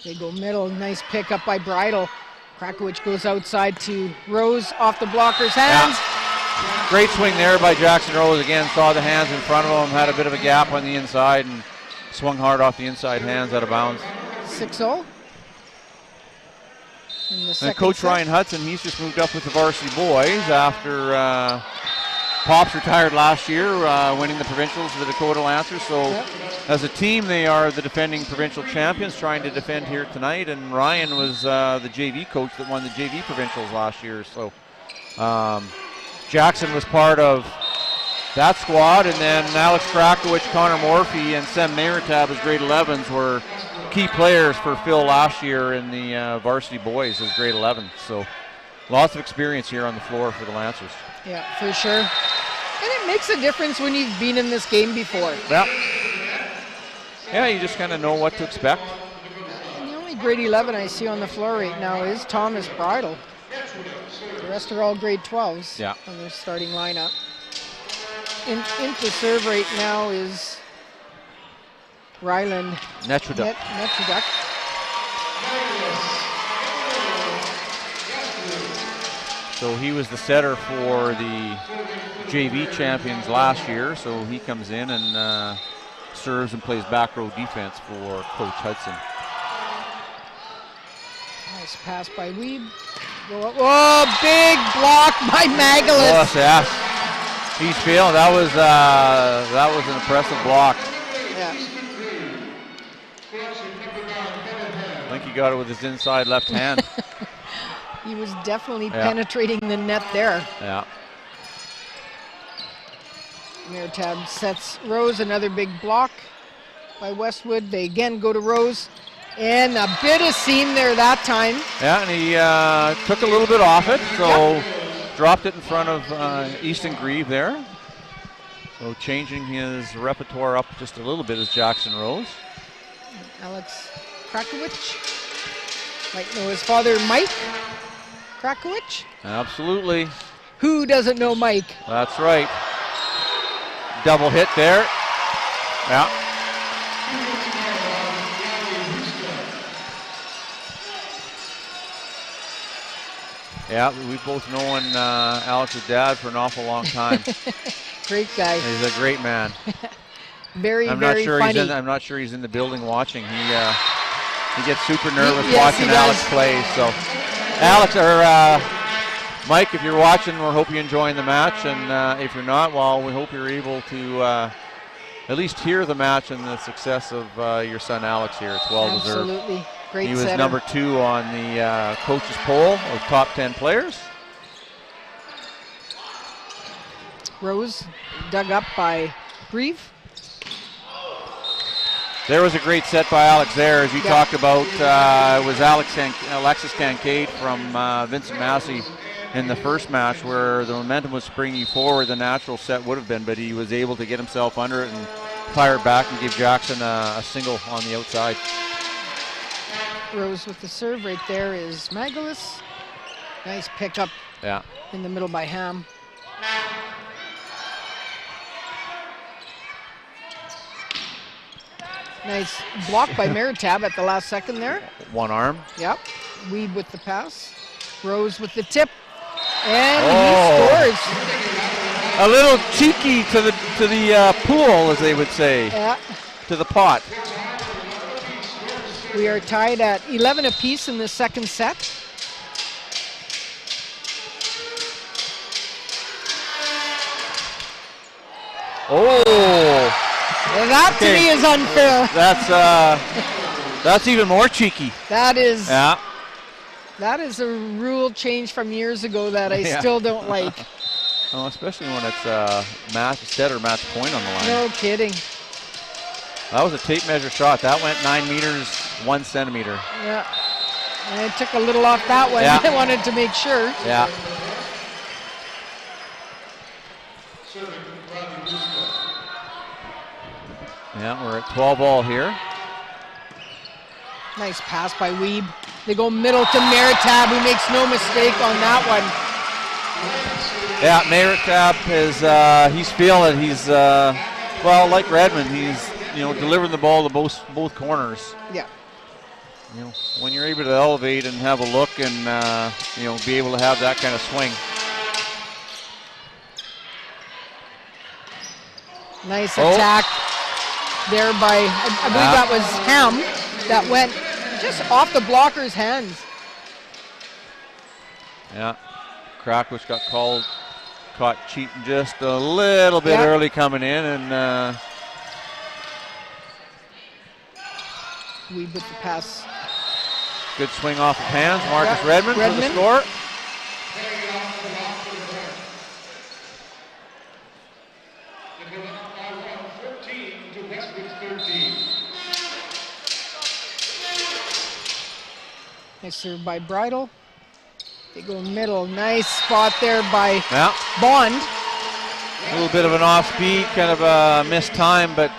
They go middle. Nice pick up by Bridal. Krakowicz goes outside to Rose off the blocker's hands. Yeah. Great swing there by Jackson Rose. Again, saw the hands in front of him, had a bit of a gap on the inside, and swung hard off the inside hands out of bounds. 6-0. And Coach Ryan Hudson, he's just moved up with the varsity boys after Pops retired last year, winning the provincials for the Dakota Lancers. So as a team, they are the defending provincial champions, trying to defend here tonight. And Ryan was the JV coach that won the JV provincials last year. So Jackson was part of that squad, and then Alex Krakowicz, Connor Morphy, and Sem Mayertab as grade 11s were key players for Phil last year in the varsity boys as grade 11. So lots of experience here on the floor for the Lancers. Yeah, for sure. And it makes a difference when you've been in this game before. Yeah. Yeah, you just kind of know what to expect. And the only grade 11 I see on the floor right now is Thomas Bridal. The rest are all grade 12s on their starting lineup. Into serve right now is Ryland Netraduk. So he was the setter for the JV champions last year, so he comes in and serves and plays back row defense for Coach Hudson. Nice pass by Weeb. Oh, big block by Magalus. Yeah. He's feeling that was an impressive block. Yeah. I think he got it with his inside left hand. He was definitely penetrating the net there. Yeah. Mayertab sets Rose, another big block by Westwood. They again go to Rose, and a bit of seam there that time. Yeah, and he took a little bit off it, so dropped it in front of Easton Grieve there. So changing his repertoire up just a little bit is Jackson Rose. Alex Krakowicz. Might know his father, Mike Krakowicz. Absolutely. Who doesn't know Mike? That's right. Double hit there. Yeah. Yeah, we've both known Alex's dad for an awful long time. Great guy. He's a great man. Very funny. I'm not sure he's in the building watching. He gets super nervous watching Alex play. So, Alex, or Mike, if you're watching, we hope you're enjoying the match, and if you're not, well, we hope you're able to at least hear the match and the success of your son Alex here. It's well deserved. Absolutely. Great He was setter. number 2 on the coaches poll of top 10 players. Rose dug up by Grieve. There was a great set by Alex there, as you talked about. It was Alexis Kincaid from Vincent Massey in the first match, where the momentum was springing forward. The natural set would have been, but he was able to get himself under it and fire it back and give Jackson a single on the outside. Rose with the serve right there is Magalus. Nice pickup in the middle by Ham. Nice block by Meritab at the last second there. One arm. Yep. Weed with the pass. Rose with the tip. And he scores. A little cheeky to the pool, as they would say. Yeah. To the pot. We are tied at 11 apiece in the second set. Oh. And that to me is unfair. That's even more cheeky. That is. Yeah. That is a rule change from years ago that I still don't like. Oh, especially when it's match set or match point on the line. No kidding. That was a tape measure shot. That went 9 meters, 1 centimeter. Yeah. And I took a little off that one. Yeah. I wanted to make sure. Yeah. Yeah, we're at 12 all here. Nice pass by Weeb. They go middle to Meritab, who makes no mistake on that one. Yeah, Meritab is he's feeling it. He's well, like Redmond, he's delivering the ball to both corners. Yeah. When you're able to elevate and have a look and be able to have that kind of swing. Nice attack there by, I believe that was Ham, that went just off the blocker's hands. Yeah, Krakowicz got caught cheating just a little bit early coming in, and Weeb with the pass. good swing off of hands. Marcus Redmond for the score. Nice serve by Bridle. They go middle. Nice spot there by Bond. A little bit of an off speed, kind of a missed time, but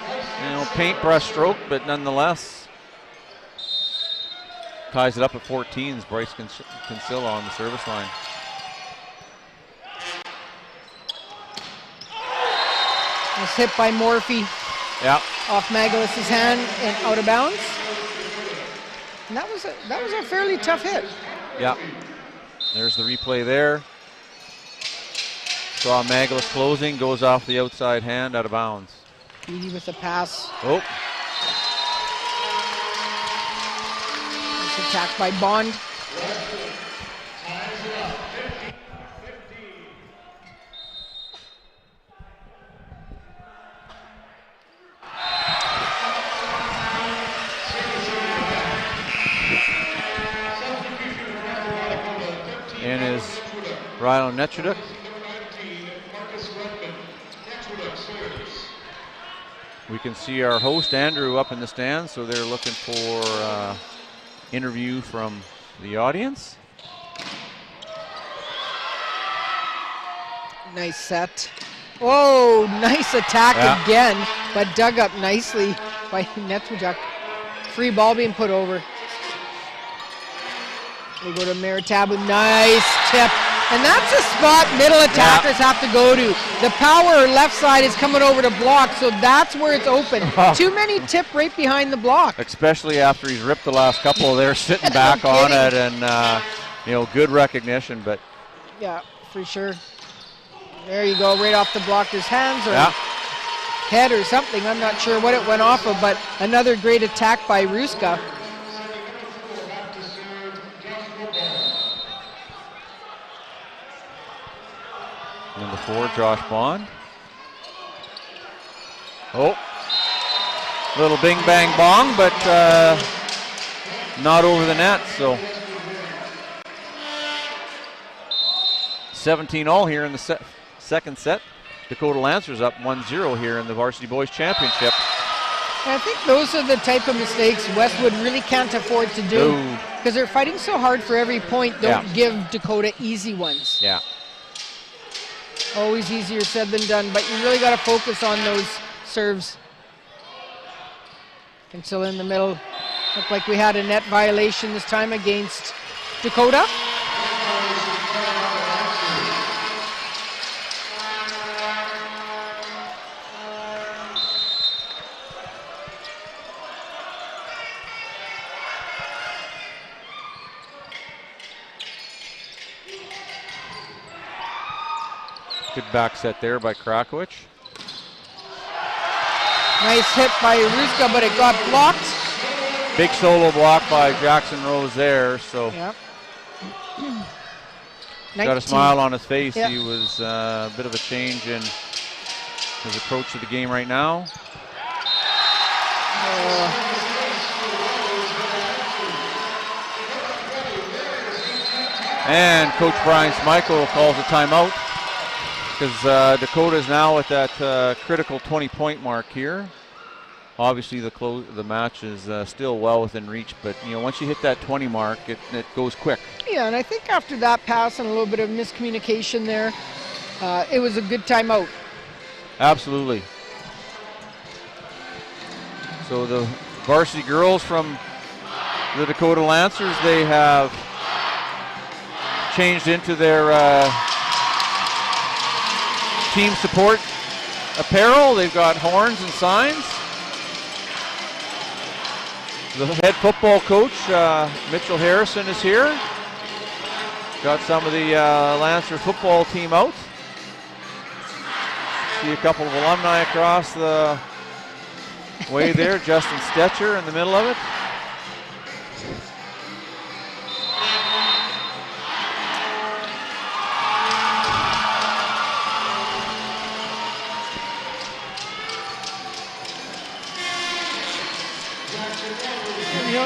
paintbrush stroke, but nonetheless ties it up at 14. Bryce Kinsella on the service line. Nice hit by Morphy. Yeah. Off Magalus' hand and out of bounds. And that was a fairly tough hit. Yeah. There's the replay there. Saw Magalus closing, goes off the outside hand, out of bounds. Beatty with the pass. Oh. Nice attack by Bond. And is Riel Netchuduk. We can see our host Andrew up in the stands, so they're looking for interview from the audience. Nice set. Oh, nice attack again, but dug up nicely by Netchuduk. Free ball being put over. They go to Meritab with nice tip. And that's a spot middle attackers have to go to. The power left side is coming over to block, so that's where it's open. Too many tip right behind the block. Especially after he's ripped the last couple there, sitting back on it, and good recognition. But yeah, for sure. There you go, right off the blocker's hands or head or something. I'm not sure what it went off of, but another great attack by Ruska. Number 4, Josh Bond. Oh, little bing bang bong, but not over the net. So 17 all here in the second set. Dakota Lancers up 1-0 here in the Varsity Boys Championship. I think those are the type of mistakes Westwood really can't afford to do, because they're fighting so hard for every point. Don't give Dakota easy ones. Yeah. Always easier said than done, but you really got to focus on those serves. And still in the middle. Looked like we had a net violation this time against Dakota. Good back set there by Krakowicz. Nice hit by Ruska, but it got blocked. Big solo block by Jackson Rose there. So got a smile on his face. Yep. He was a bit of a change in his approach to the game right now. And Coach Brian Smyko calls a timeout, because Dakota is now at that critical 20-point mark here. Obviously, the match is still well within reach, but once you hit that 20 mark, it goes quick. Yeah, and I think after that pass and a little bit of miscommunication there, it was a good timeout. Absolutely. So the varsity girls from the Dakota Lancers, they have changed into their team support apparel. They've got horns and signs. The head football coach, Mitchell Harrison, is here. Got some of the Lancer football team out. See a couple of alumni across the way there. Justin Stetcher in the middle of it.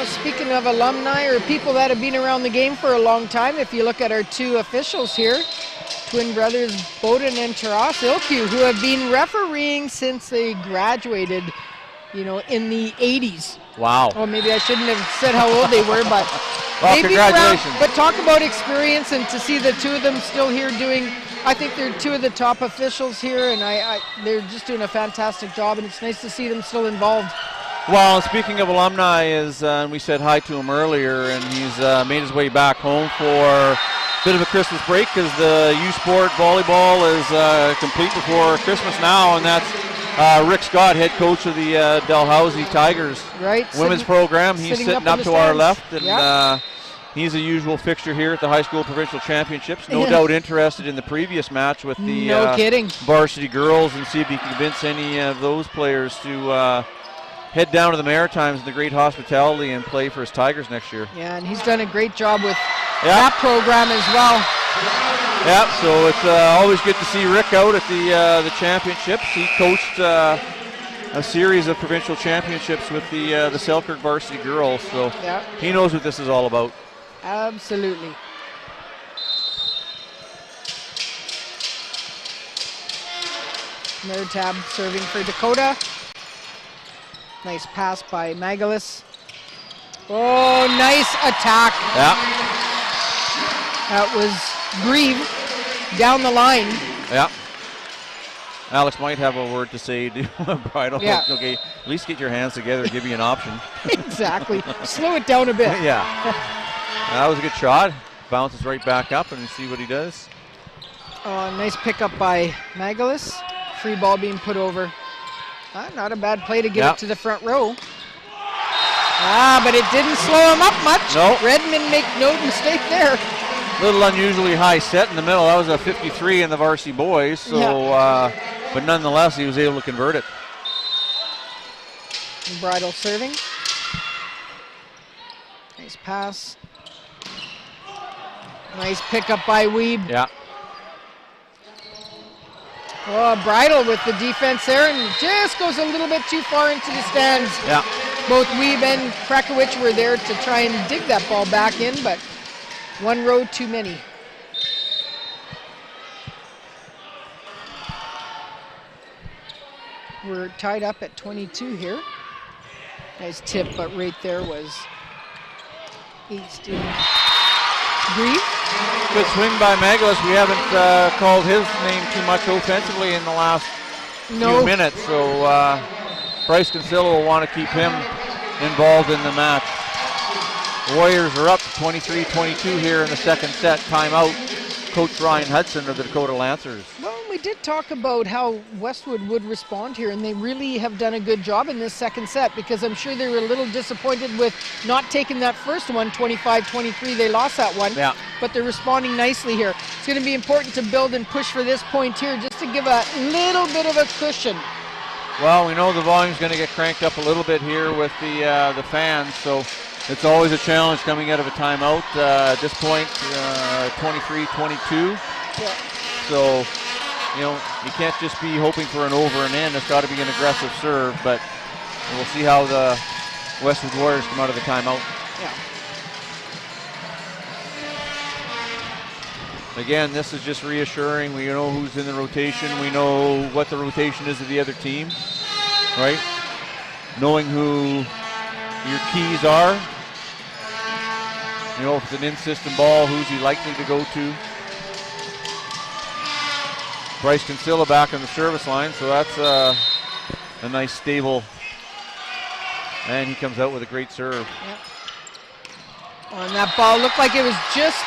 Speaking of alumni or people that have been around the game for a long time, if you look at our two officials here, twin brothers Bowden and Taras Ilku, who have been refereeing since they graduated, in the 80s. Wow. Oh, maybe I shouldn't have said how old they were, but well, they've congratulations. been around, but talk about experience, and to see the two of them still here doing, I think they're two of the top officials here, and they're just doing a fantastic job, and it's nice to see them still involved. Well, speaking of alumni, we said hi to him earlier, and he's made his way back home for a bit of a Christmas break, because the U Sport volleyball is complete before Christmas now, and that's Rick Scott, head coach of the Dalhousie Tigers women's program. He's sitting up to our left, and he's a usual fixture here at the high school provincial championships. No doubt interested in the previous match with the varsity girls, and see if he can convince any of those players to head down to the Maritimes and the Great Hospitality and play for his Tigers next year. Yeah, and he's done a great job with that program as well. Yep, so it's always good to see Rick out at the championships. He coached a series of provincial championships with the Selkirk varsity girls, so he knows what this is all about. Absolutely. Meritab serving for Dakota. Nice pass by Magalis. Oh, nice attack. Yeah. That was Grieve down the line. Yeah. Alex might have a word to say to Bridal. Yeah. Okay, at least get your hands together, give you an option. Exactly. Slow it down a bit. Yeah. That was a good shot. Bounces right back up, and see what he does. Nice pickup by Magalis. Free ball being put over. Not a bad play to get it to the front row. But it didn't slow him up much. Nope. Redmond make no mistake there. A little unusually high set in the middle. That was a 53 in the varsity boys. So, but nonetheless, he was able to convert it. Bridal serving. Nice pass. Nice pickup by Weeb. Yeah. Oh, Bridle with the defense there, and just goes a little bit too far into the stands. Yeah. Both Weeb and Krakowicz were there to try and dig that ball back in, but one row too many. We're tied up at 22 here. Nice tip, but right there was Easton Grieve. Good swing by Maglis. We haven't called his name too much offensively in the last few minutes, so Bryce Kinsella will want to keep him involved in the match. Warriors are up 23-22 here in the second set. Timeout. Coach Ryan Hudson of the Dakota Lancers. Well, we did talk about how Westwood would respond here, and they really have done a good job in this second set, because I'm sure they were a little disappointed with not taking that first one, 25-23. They lost that one, but they're responding nicely here. It's going to be important to build and push for this point here, just to give a little bit of a cushion. Well, we know the volume's going to get cranked up a little bit here with the fans, so it's always a challenge coming out of a timeout. At this point, 23-22. Yeah. So, you know, you can't just be hoping for an over and in. It's got to be an aggressive serve, but we'll see how the Westwood Warriors come out of the timeout. Yeah. Again, this is just reassuring. We know who's in the rotation. We know what the rotation is of the other team, right? Knowing who your keys are. You know, if it's an in-system ball, who's he likely to go to? Bryce Kinsella back on the service line, so that's a nice stable. And he comes out with a great serve. Yep. And that ball looked like it was just...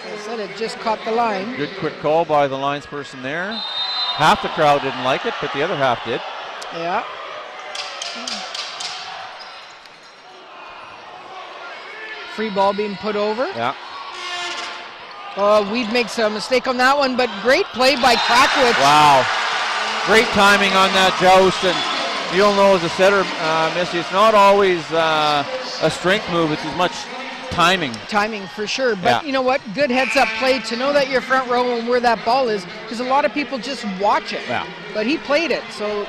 I said it just caught the line. Good quick call by the linesperson there. Half the crowd didn't like it, but the other half did. Yeah. Free ball being put over. Yeah. Weed makes a mistake on that one, but great play by Krakowicz. Wow. Great timing on that joust, and you'll know as a setter, Missy, it's not always a strength move, it's as much timing. Timing for sure, but you know what? Good heads-up play to know that you're front row and where that ball is, because a lot of people just watch it. Yeah. But he played it, so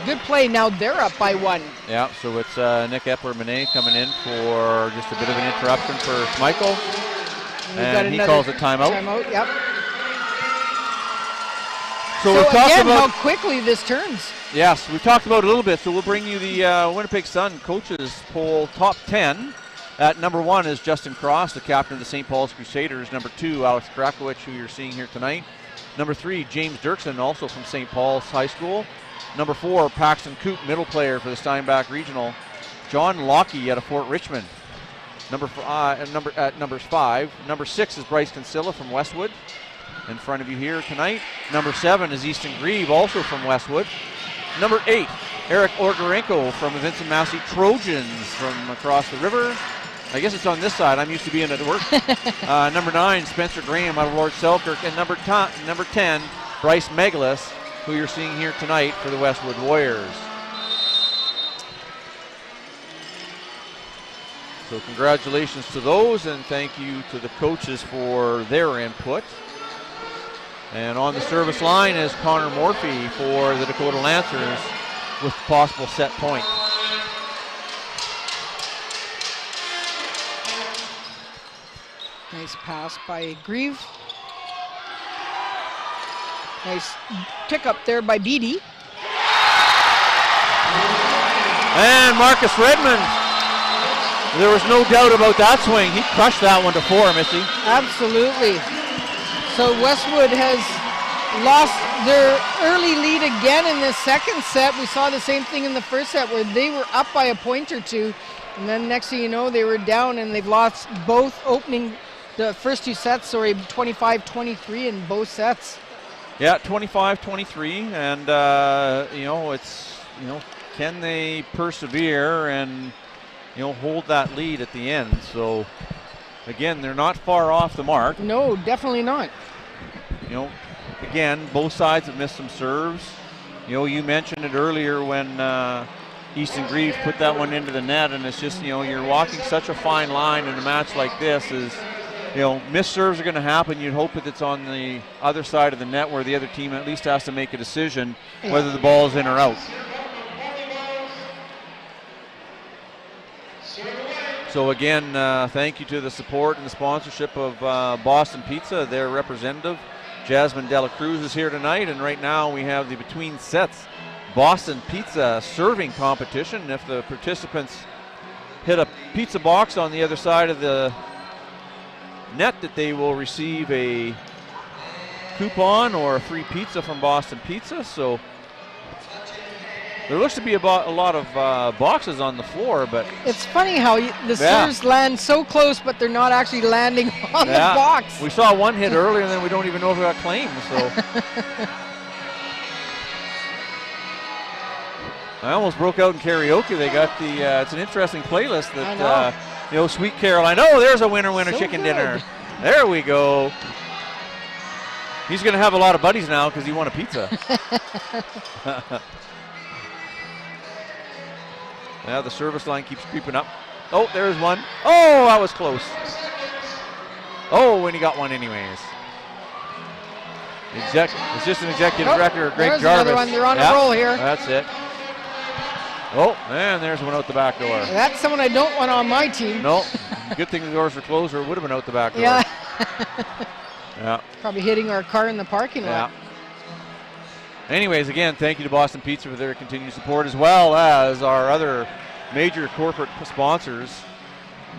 good play. Now they're up by one. Yeah, so it's Nick Epler-Manet coming in for just a bit of an interruption for Schmeichel. And he calls a timeout. Timeout, yep. So we've talked again, about how quickly this turns. Yes, we've talked about it a little bit, so we'll bring you the Winnipeg Sun coaches poll top 10. At number 1 is Justin Cross, the captain of the St. Paul's Crusaders. Number 2, Alex Krakowicz, who you're seeing here tonight. Number 3, James Dirksen, also from St. Paul's High School. Number 4, Paxton Coop, middle player for the Steinbach Regional. John Lockie out of Fort Richmond. Numbers 5. Number 6 is Bryce Kinsella from Westwood, in front of you here tonight. Number 7 is Easton Grieve, also from Westwood. Number 8, Eric Orgarenko from the Vincent Massey Trojans from across the river. I guess it's on this side. I'm used to being at work. Number 9, Spencer Graham out of Lord Selkirk. And number 10, Bryce Maglis, who you're seeing here tonight for the Westwood Warriors. So congratulations to those, and thank you to the coaches for their input. And on the service line is Connor Morphy for the Dakota Lancers with possible set point. Nice pass by Grieve. Nice pick up there by Beatty. And Marcus Redmond. There was no doubt about that swing. He crushed that one to 4, Missy. Absolutely. So Westwood has lost their early lead again in the second set. We saw the same thing in the first set where they were up by a point or two, and then next thing you know, they were down, and they've lost both opening, the first two sets, 25-23 in both sets. Yeah, 25-23, and can they persevere and hold that lead at the end? So again, they're not far off the mark. No, definitely not. Again, both sides have missed some serves. You mentioned it earlier when Easton Grieve put that one into the net, and it's just, you're walking such a fine line in a match like this is missed serves are going to happen. You'd hope that it's on the other side of the net where the other team at least has to make a decision whether the ball is in or out. So again, thank you to the support and the sponsorship of Boston Pizza. Their representative, Jasmine Dela Cruz, is here tonight, and right now we have the between sets Boston Pizza serving competition. If the participants hit a pizza box on the other side of the net, that they will receive a coupon or a free pizza from Boston Pizza. So there looks to be a lot of boxes on the floor, but it's funny how the serves land so close, but they're not actually landing on the box. We saw one hit earlier, and then we don't even know if it got claimed. So I almost broke out in karaoke. They got the it's an interesting playlist that Sweet Caroline. Oh, there's a winner So chicken good. dinner. There we go. He's going to have a lot of buddies now because he won a pizza. Yeah, the service line keeps creeping up. Oh, there's one. Oh, that was close. Oh, and he got one anyways. Assistant Executive Director Greg Jarvis. Another one. They're on a roll here. That's it. Oh, and there's one out the back door. That's someone I don't want on my team. No, good thing the doors are closed, or it would have been out the back door. Yeah. Yeah. Probably hitting our car in the parking lot. Yeah. Anyways, again, thank you to Boston Pizza for their continued support, as well as our other major corporate sponsors,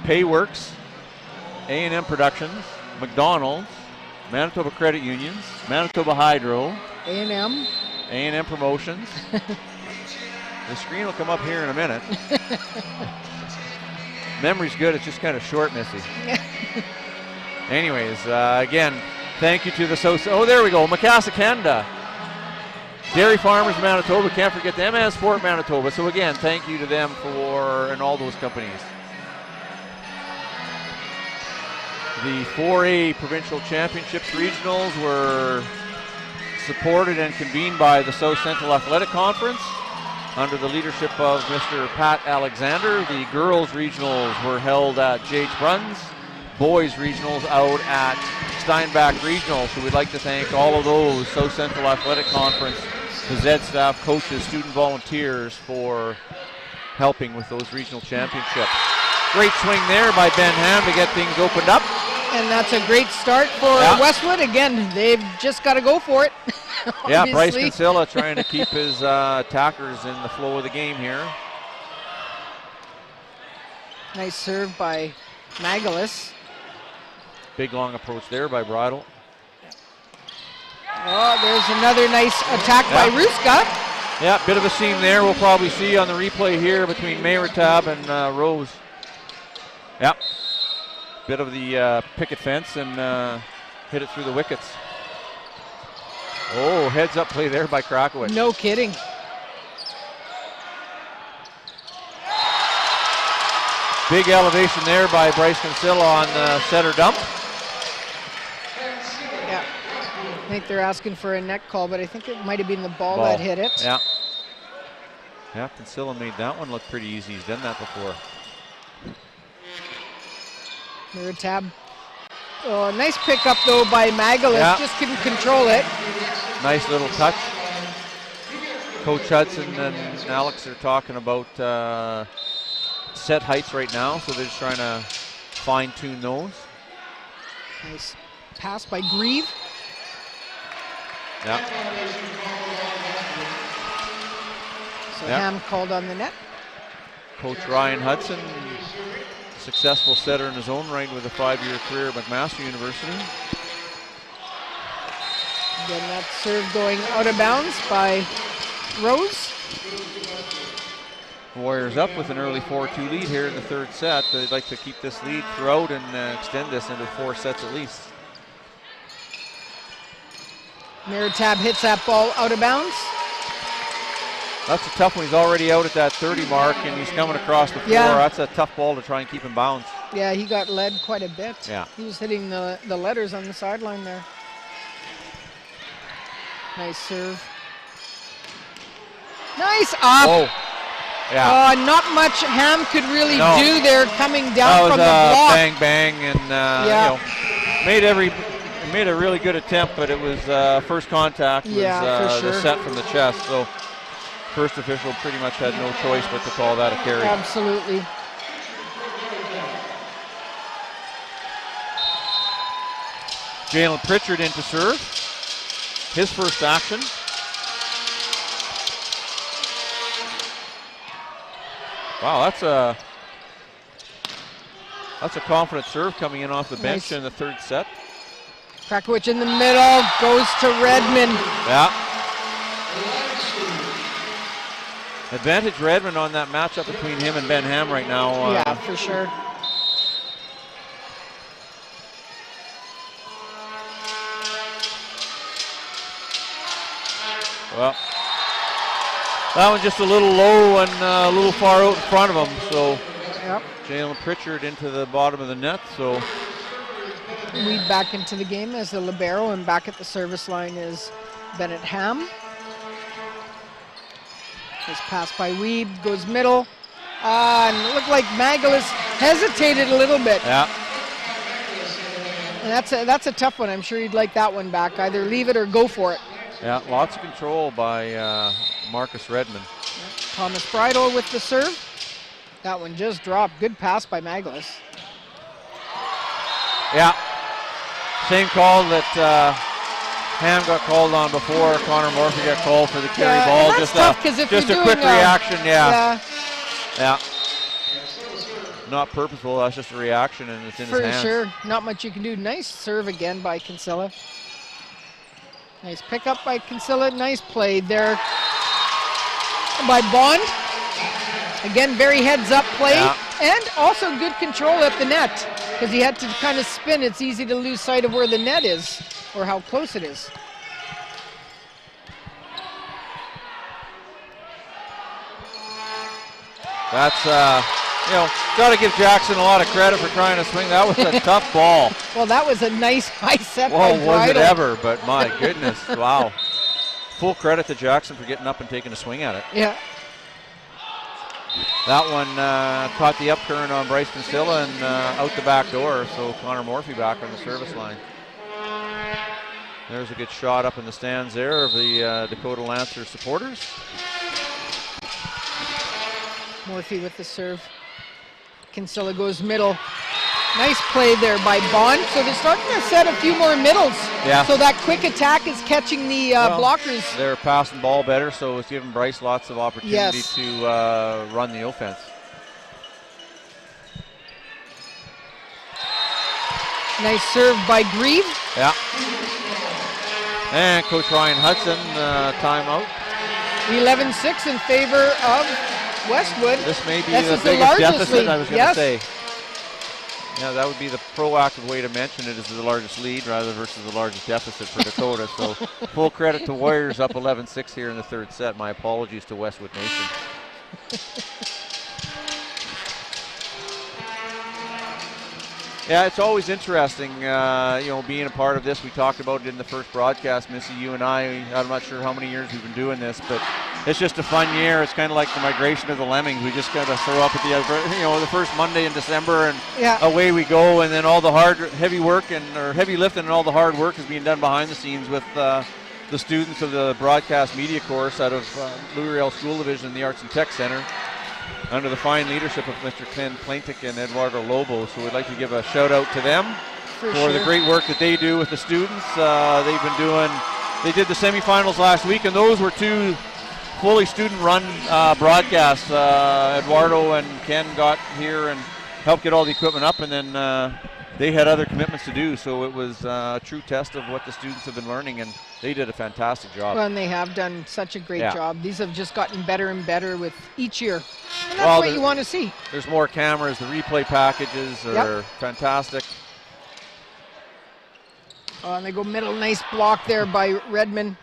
Payworks, A&M Productions, McDonald's, Manitoba Credit Unions, Manitoba Hydro, A&M Promotions. The screen will come up here in a minute. Memory's good, it's just kind of short, Missy. Anyways, again, thank you to the oh, there we go, Macassa-Canada. Dairy Farmers Manitoba, can't forget them, and Sport Manitoba. So again, thank you to them and all those companies. The 4A Provincial Championships Regionals were supported and convened by the South Central Athletic Conference under the leadership of Mr. Pat Alexander. The girls regionals were held at J.H. Bruns, boys regionals out at Steinbach Regional. So we'd like to thank all of those South Central Athletic Conference, the ZED staff, coaches, student volunteers for helping with those regional championships. Great swing there by Ben Ham to get things opened up. And that's a great start for Westwood. Again, they've just got to go for it. Yeah, Bryce Kinsella trying to keep his attackers in the flow of the game here. Nice serve by Magalis. Big long approach there by Bridle. Oh, there's another nice attack by Ruska. Yeah, bit of a seam there. We'll probably see on the replay here between Mayertab and Rose. Yeah, bit of the picket fence and hit it through the wickets. Oh, heads up play there by Krakowicz. No kidding. Big elevation there by Bryce Kinsella on the setter dump. Yeah, I think they're asking for a net call, but I think it might have been the ball that hit it. Yeah. Yeah, Kinsella made that one look pretty easy. He's done that before. Mayertab. Oh, nice pickup though by Magalis. Just couldn't control it. Nice little touch. Coach Hudson and Alex are talking about set heights right now, so they're just trying to fine-tune those. Nice pass by Grieve. Yeah. So Ham called on the net. Coach Ryan Hudson, successful setter in his own right with a 5-year career at McMaster University. Again, that serve going out of bounds by Rose. Warriors up with an early 4-2 lead here in the third set. They'd like to keep this lead throughout and extend this into 4 sets at least. Mayertab hits that ball out of bounds. That's a tough one. He's already out at that 30 mark and he's coming across the floor. Yeah. That's a tough ball to try and keep in bounds. Yeah, he got led quite a bit. Yeah. He was hitting the letters on the sideline there. Nice serve. Nice up. Yeah. Not much Ham could really do there coming down from the block. Bang, bang, and made a really good attempt, but it was first contact was the set from the chest. So first official pretty much had no choice but to call that a carry. Absolutely. Jalen Pritchard in to serve. His first action. Wow, that's a confident serve coming in off the bench in the third set. Krakowicz in the middle, goes to Redmond. Yeah. Advantage Redmond on that matchup between him and Ben Ham right now. Yeah, for sure. Well, that one just a little low and a little far out in front of him. So Jalen Pritchard into the bottom of the net. So Weed back into the game as the libero, and back at the service line is Bennett Ham. This pass by Weed goes middle. And it looked like Magalus hesitated a little bit. Yeah. And that's a tough one. I'm sure he'd like that one back. Either leave it or go for it. Yeah, lots of control by Marcus Redmond. Thomas Bridle with the serve. That one just dropped. Good pass by Magalus. Yeah. Same call that Ham got called on before. Connor Murphy got called for the carry ball. And that's tough, if just you're a quick doing reaction. Yeah. Yeah. Not purposeful. That's just a reaction, and it's in his hands. For sure. Not much you can do. Nice serve again by Kinsella. Nice pickup by Kinsella. Nice play there by Bond. Again, very heads-up play, and also good control at the net, because he had to kind of spin. It's easy to lose sight of where the net is or how close it is. That's, got to give Jackson a lot of credit for trying to swing. That was a tough ball. Well, that was a nice high set by Well, was it Bridle. ever, but my goodness, wow. Full credit to Jackson for getting up and taking a swing at it. Yeah. That one caught the upcurrent on Bryce Kinsella and out the back door, so Connor Morphy back on the service line. There's a good shot up in the stands there of the Dakota Lancers supporters. Morphy with the serve. Kinsella goes middle. Nice play there by Bond. So they're starting to set a few more middles. Yeah. So that quick attack is catching the blockers. They're passing ball better, so it's giving Bryce lots of opportunity to run the offense. Nice serve by Grieve. Yeah. And Coach Ryan Hudson, timeout. 11-6 in favor of Westwood. This may be This the is biggest deficit, lead. I was going to say. Yeah, that would be the proactive way to mention it, as the largest lead rather versus the largest deficit for Dakota. So full credit to Warriors up 11-6 here in the third set. My apologies to Westwood Nation. Yeah, it's always interesting, being a part of this. We talked about it in the first broadcast, Missy, you and I. I'm not sure how many years we've been doing this, but it's just a fun year. It's kind of like the migration of the lemmings. We just got to throw up at the first Monday in December, and away we go. And then all the heavy lifting and all the hard work is being done behind the scenes with the students of the broadcast media course out of Riel School Division in the Arts and Tech Center, under the fine leadership of Mr. Ken Plaintick and Eduardo Lobo. So we'd like to give a shout out to them for the great work that they do with the students. They did the semifinals last week, and those were two fully student-run broadcasts. Eduardo and Ken got here and helped get all the equipment up, and then they had other commitments to do. So it was a true test of what the students have been learning, and they did a fantastic job. Well, and they have done such a great job. These have just gotten better and better with each year. And that's what you want to see. There's more cameras. The replay packages are fantastic. Oh, and they go middle. Nice block there by Redmond.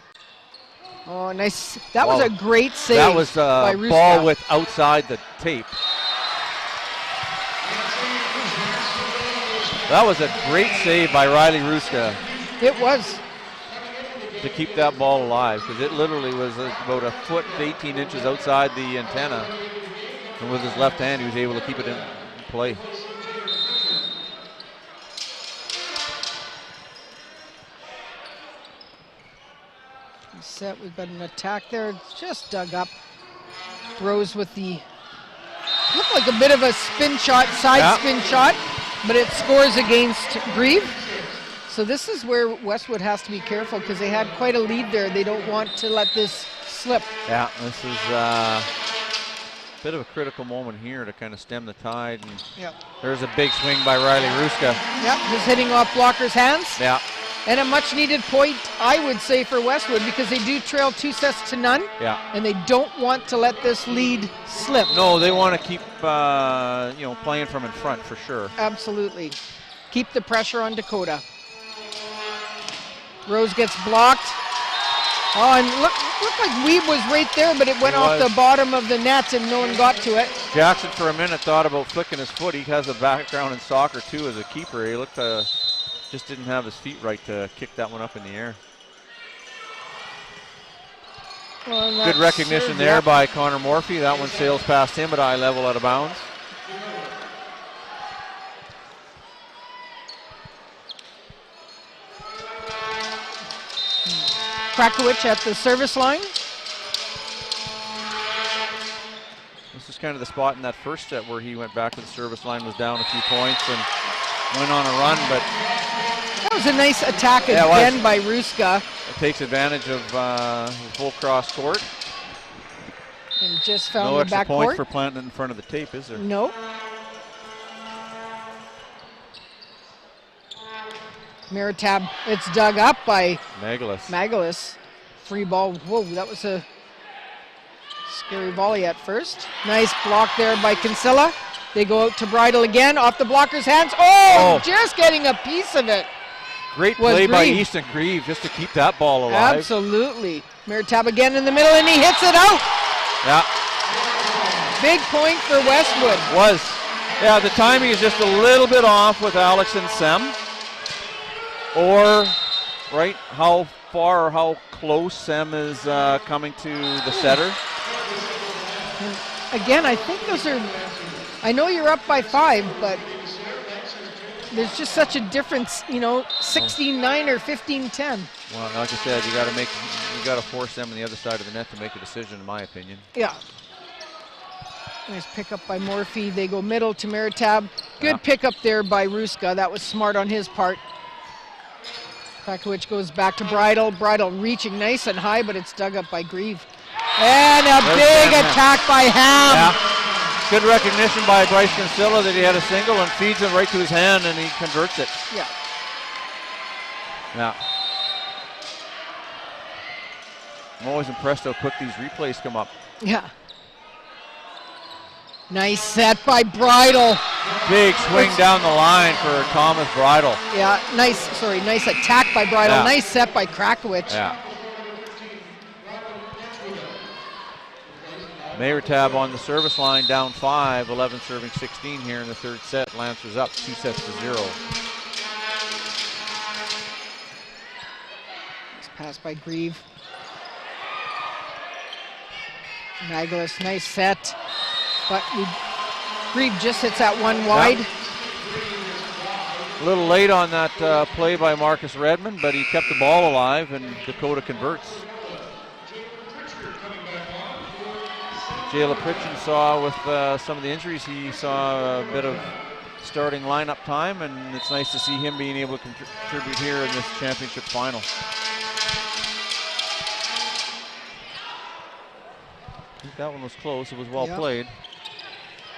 Oh, nice. That was a great save. That was by a ball with outside the tape. That was a great save by Riley Ruska. It was. To keep that ball alive, because it literally was about a foot 18 inches outside the antenna. And with his left hand, he was able to keep it in play. Set. We've got an attack there. It's just dug up. Rose with the, looked like a bit of a spin shot, side spin shot, but it scores against Grieve. So this is where Westwood has to be careful because they had quite a lead there. They don't want to let this slip. Yeah, this is a bit of a critical moment here to kind of stem the tide. And there's a big swing by Riley Ruska. Yeah, just hitting off blockers' hands. Yeah. And a much needed point, I would say, for Westwood because they do trail 2-0. Yeah. And they don't want to let this lead slip. No, they want to keep playing from in front for sure. Absolutely. Keep the pressure on Dakota. Rose gets blocked. Oh, and looked like Weeb was right there, but it went off the bottom of the net and no one got to it. Jackson for a minute thought about flicking his foot. He has a background in soccer too as a keeper. He looked just didn't have his feet right to kick that one up in the air. Well, good recognition there by Connor Morphy. That one sails past him at eye level out of bounds. Krakowicz at the service line. This is kind of the spot in that first set where he went back to the service line, was down a few points and went on a run, but that was a nice attack again by Ruska. It takes advantage of full cross court. And just found no the back extra point court. for planting it in front of the tape, is there? No. Meritab, it's dug up by Magalis. Free ball. Whoa, that was a scary volley at first. Nice block there by Kinsella. They go out to Bridle again, off the blocker's hands. Oh, just getting a piece of it. Great play by Easton Grieve just to keep that ball alive. Absolutely. Meritab again in the middle, and he hits it out. Yeah. Big point for Westwood. Yeah, the timing is just a little bit off with Alex and Sem. Or, right, how far or how close Sem is coming to the setter. And again, I think those are, I know you're up by 5, but there's just such a difference, 16-9 or 15-10. Well, like I said, you got to force them on the other side of the net to make a decision, in my opinion. Yeah. Nice pickup by Morphy. They go middle to Meritab. Good pickup there by Ruska. That was smart on his part. Krakowicz goes back to Bridle. Bridle reaching nice and high, but it's dug up by Grieve. And a big attack by Ham. Yeah. Good recognition by Bryce Kinsella that he had a single and feeds him right to his hand, and he converts it. Yeah. Yeah. I'm always impressed how quick these replays come up. Yeah. Nice set by Bridle. Big swing down the line for Thomas Bridle. Yeah, nice attack by Bridle. Yeah. Nice set by Krakowicz. Yeah. Meritab on the service line, down 5, 11 serving 16 here in the third set. Lancers up 2-0. Nice pass by Grieve. Magalis, nice set. But Grieve just hits that one wide. Yep. A little late on that play by Marcus Redmond, but he kept the ball alive, and Dakota converts. Jayla Pritchard saw with some of the injuries, he saw a bit of starting lineup time, and it's nice to see him being able to contribute here in this championship final. I think that one was close. It was well played.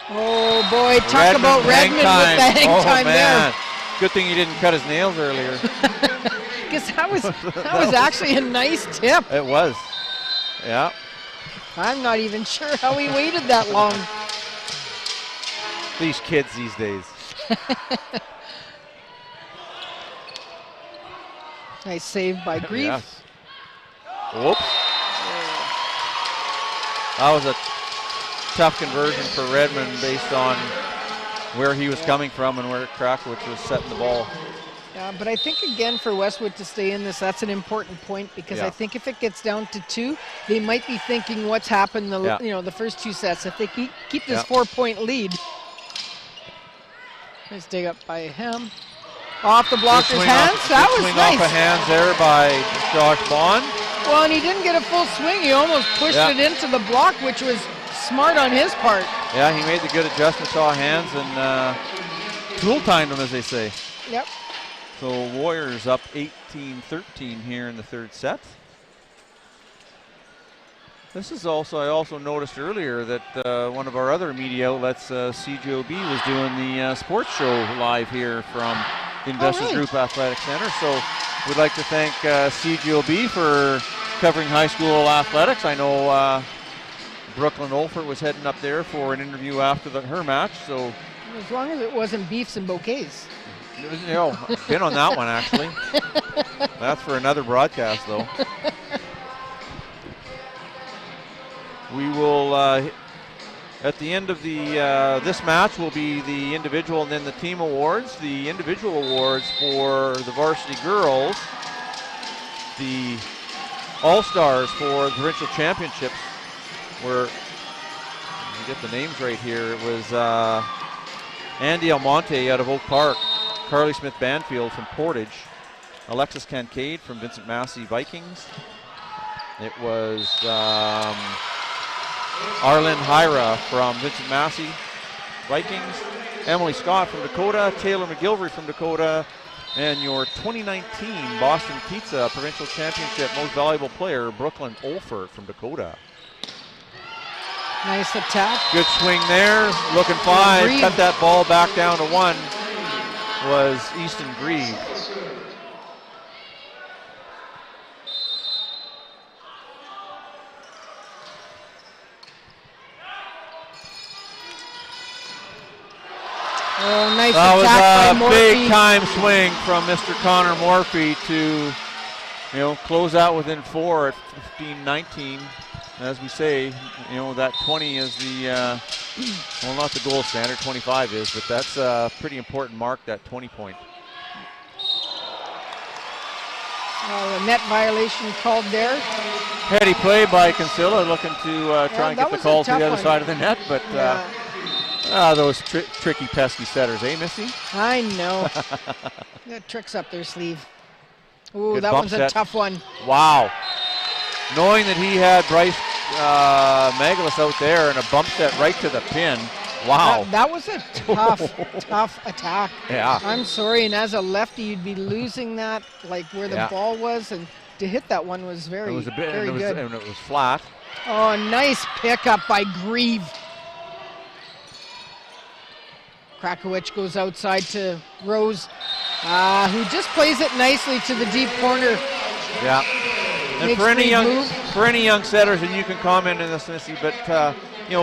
Oh boy, talk about Redmond with the hang time there. Good thing he didn't cut his nails earlier. Because that was actually a nice tip. It was. Yeah. I'm not even sure how he waited that long. These kids these days. Nice save by Grieve. Yes. Whoops. That was a tough conversion for Redmond based on where he was coming from and where Krakowicz was setting the ball. But I think, again, for Westwood to stay in this, that's an important point, because I think if it gets down to 2, they might be thinking what's happened the first 2 sets. If they keep this 4-point lead. Nice dig up by him. Off the blocker's hands. That was nice. Off the hands there by Josh Bond. Well, and he didn't get a full swing. He almost pushed it into the block, which was smart on his part. Yeah, he made the good adjustment, saw hands, and tool-timed him, as they say. Yep. So Warriors up 18-13 here in the 3rd set. This is also, I also noticed earlier that one of our other media outlets, CJOB, was doing the sports show live here from Investors Group Athletic Center. So we'd like to thank CJOB for covering high school athletics. I know Brooklyn Olfert was heading up there for an interview after her match. So as long as it wasn't beefs and bouquets. You know, been on that one actually. That's for another broadcast though. We will, at the end of the this match will be the individual and then the team awards. The individual awards for the varsity girls, the All-Stars for the provincial championships were, let me get the names right here, it was Andy Almonte out of Oak Park, Carly Smith Banfield from Portage, Alexis Kincaid from Vincent Massey Vikings. It was Arlen Hyra from Vincent Massey Vikings, Emily Scott from Dakota, Taylor McGilvery from Dakota, and your 2019 Boston Pizza Provincial Championship Most Valuable Player, Brooklyn Olfert from Dakota. Nice attack. Good swing there, looking 5, cut that ball back down to 1, was Easton Grieve. Oh, nice that attack was a big time swing from Mr. Connor Morphy to, close out within 4 at 15-19. As we say, that 20 is the, well, not the gold standard, 25 is, but that's a pretty important mark, that 20 point. A net violation called there. Heady play by Kinsella, looking to try and get the call to the other side of the net, but those tricky, pesky setters, eh, Missy? I know. Got tricks up their sleeve. Ooh, that one's a tough one. Wow. Knowing that he had Bryce Magalis out there and a bump set right to the pin. Wow. That was a tough attack. Yeah. I'm sorry, and as a lefty, you'd be losing that, like where the ball was, and to hit that one was very good. And it was flat. Oh, nice pickup by Grieve. Krakowicz goes outside to Rose, who just plays it nicely to the deep corner. Yeah. And for any young setters, and you can comment on this, Missy, but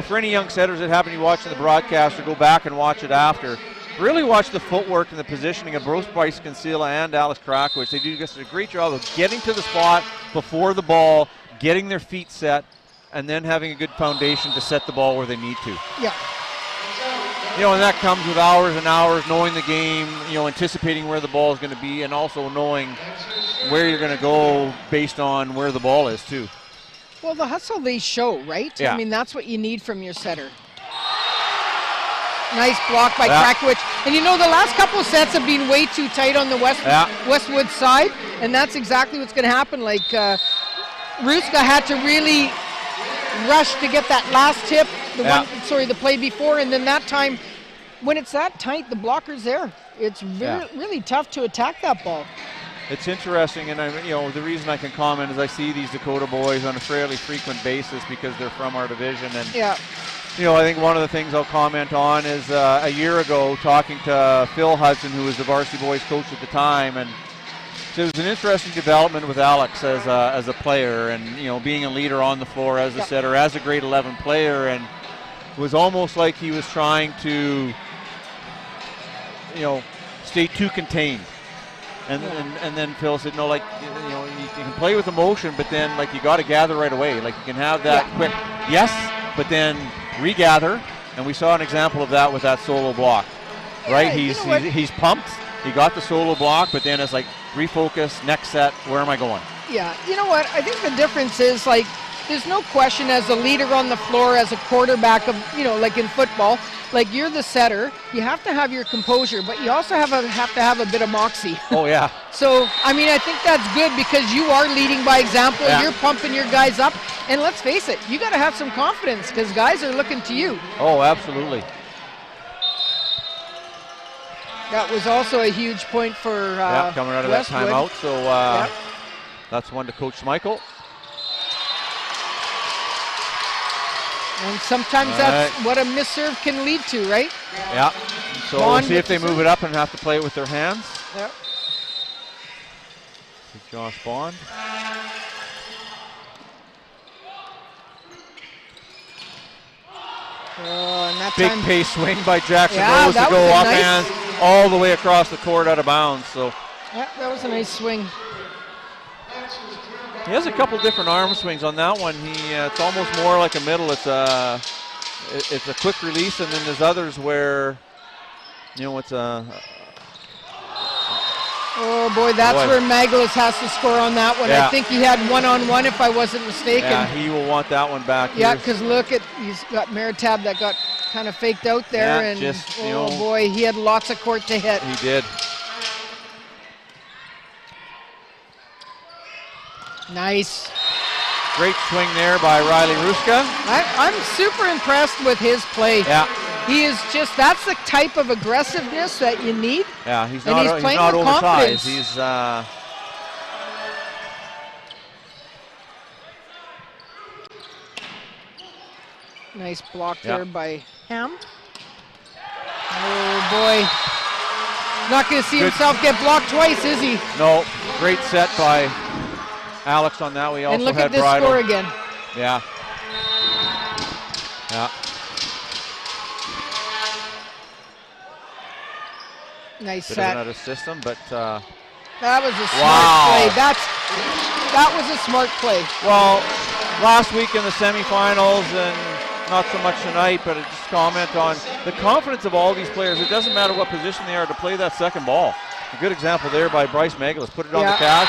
for any young setters that happen to be watching the broadcast or go back and watch it after, really watch the footwork and the positioning of both Bryce Kinsella and Alice Krakowicz. They do just a great job of getting to the spot before the ball, getting their feet set, and then having a good foundation to set the ball where they need to. Yeah. And that comes with hours and hours knowing the game, anticipating where the ball is going to be, and also knowing where you're going to go based on where the ball is too. Well, the hustle they show, right? Yeah. I mean, that's what you need from your setter. Nice block by Krakowicz. And the last couple of sets have been way too tight on the Westwood side, and that's exactly what's going to happen. Like Ruska had to really rush to get that last tip, the play before, and then that time, when it's that tight, the blocker's there. It's really tough to attack that ball. It's interesting, and the reason I can comment is I see these Dakota boys on a fairly frequent basis because they're from our division, and I think one of the things I'll comment on is a year ago talking to Phil Hudson, who was the varsity boys coach at the time, and so it was an interesting development with Alex as a player, and being a leader on the floor as a setter, as a grade 11 player, and it was almost like he was trying to stay too contained. And then Phil said, no, you can play with emotion, but then you got to gather right away. Like you can have that quick but then regather. And we saw an example of that with that solo block, right? He's pumped, he got the solo block, but then it's like refocus, next set, where am I going? Yeah, you know what? I think the difference is, like, there's no question as a leader on the floor, as a quarterback of, like in football, like you're the setter, you have to have your composure, but you also have to have a bit of moxie. Oh, yeah. So, I mean, I think that's good because you are leading by example. Yeah. You're pumping your guys up. And let's face it, you got to have some confidence because guys are looking to you. Oh, absolutely. That was also a huge point for coming out of Westwood. that timeout. So that's one to Coach Michael. And sometimes that's what a misserve can lead to, right? Yeah. So we'll see if they move it up and have to play it with their hands. Yep. Josh Bond. And that Big time, pace swing by Jackson Yeah, Rose to that go was a offhand all the way across the court out of bounds. So yeah, that was a nice swing. he has a couple different arm swings on that one. It's almost more like a middle. It's a quick release, and then there's others where it's a. Oh boy, that's where Maglus has to score on that one. Yeah. I think he had one-on-one, if I wasn't mistaken. Yeah, he will want that one back. Yeah, because look at, he's got Meritab that got kind of faked out there, Yeah, and just, boy, he had lots of court to hit. He did. Nice. Great swing there by Riley Ruska. I'm super impressed with his play. Yeah. He is just, that's the type of aggressiveness that you need. Yeah, he's And not, he's he's playing not with oversized. confidence. He's Nice block there by Ham. Oh boy. Not going to see himself get blocked twice, is he? No, great set by Alex on that. We also And look had at this Bridal. score again. Yeah. Yeah. Nice Bit set. of another system, but That was a smart play. That was a smart play. well, last week in the semifinals and not so much tonight, but I just comment on the confidence of all these players. It doesn't matter what position they are to play that second ball. A good example there by Bryce Maglus. Put it on the catch.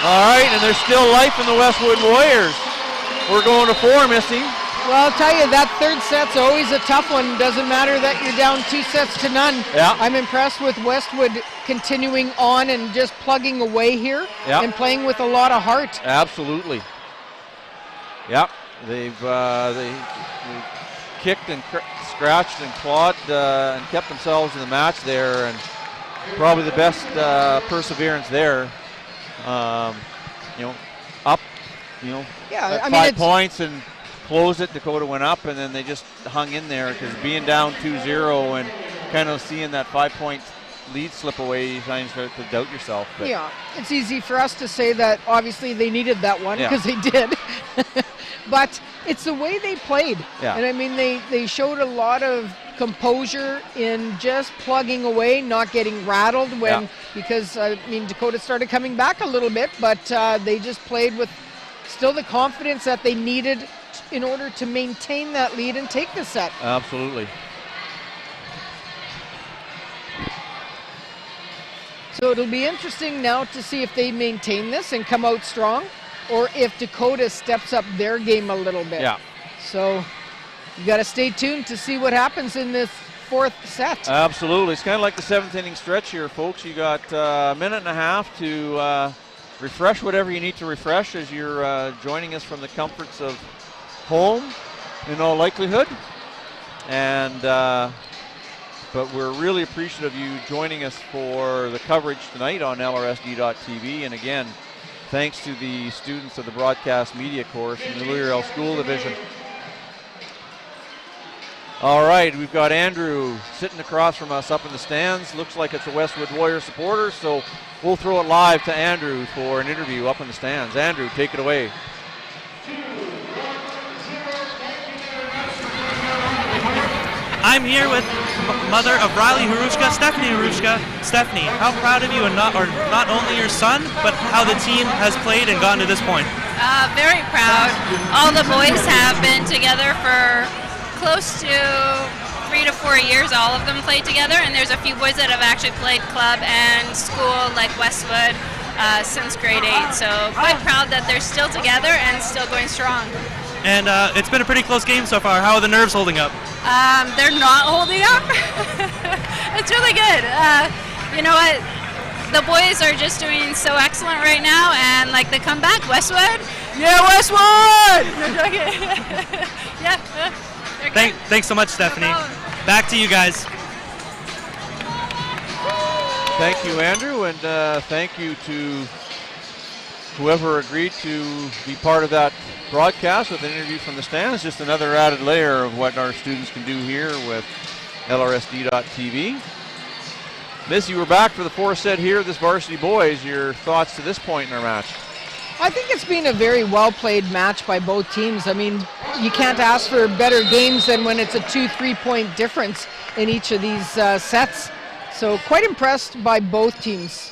All right, and there's still life in the Westwood Warriors. We're going to 4, Missy. Well, I'll tell you, that third set's always a tough one. Doesn't matter that you're down 2 sets to none. Yeah. I'm impressed with Westwood continuing on and just plugging away here and playing with a lot of heart. Absolutely. Yep, they've kicked and scratched and clawed and kept themselves in the match there, and probably the best perseverance there. Up, Yeah, I mean, 5 points and closed it. Dakota went up, and then they just hung in there because being down 2-0 and kind of seeing that 5-point lead slip away, you kind of start to doubt yourself. But yeah, it's easy for us to say that obviously they needed that one because they did. But it's the way they played. Yeah. And I mean, they showed a lot of composure in just plugging away, not getting rattled when, because I mean, Dakota started coming back a little bit, but they just played with still the confidence that they needed in order to maintain that lead and take the set. Absolutely. So it'll be interesting now to see if they maintain this and come out strong, or if Dakota steps up their game a little bit. Yeah. So you got to stay tuned to see what happens in this fourth set. Absolutely. It's kind of like the 7th inning stretch here, folks. You got a minute and a half to refresh whatever you need to refresh as you're joining us from the comforts of home, in all likelihood. And but we're really appreciative of you joining us for the coverage tonight on LRSD.TV. And again, thanks to the students of the broadcast media course in the Riel School Division. All right, we've got Andrew sitting across from us up in the stands. Looks like it's a Westwood Warrior supporter, so we'll throw it live to Andrew for an interview up in the stands. Andrew, take it away. I'm here with mother of Riley Harushka, Stephanie Harushka. Stephanie, how proud of you, and not only your son, but how the team has played and gotten to this point? Very proud. All the boys have been together for close to 3 to 4 years, all of them played together, and there's a few boys that have actually played club and school, like Westwood, since grade 8. So quite proud that they're still together and still going strong. And it's been a pretty close game so far. How are the nerves holding up? They're not holding up. It's really good. You know what? The boys are just doing so excellent right now, and like the comeback, Westwood. Yeah, Westwood! No joking. Yeah. Thanks so much, Stephanie. Back to you guys. Thank you, Andrew, and thank you to whoever agreed to be part of that broadcast with an interview from the stands. Just another added layer of what our students can do here with LRSD.TV. Missy, we're back for the fourth set here, this varsity boys. Your thoughts to this point in our match? I think it's been a very well-played match by both teams. I mean, you can't ask for better games than when it's a 2-3 point difference in each of these sets. So quite impressed by both teams.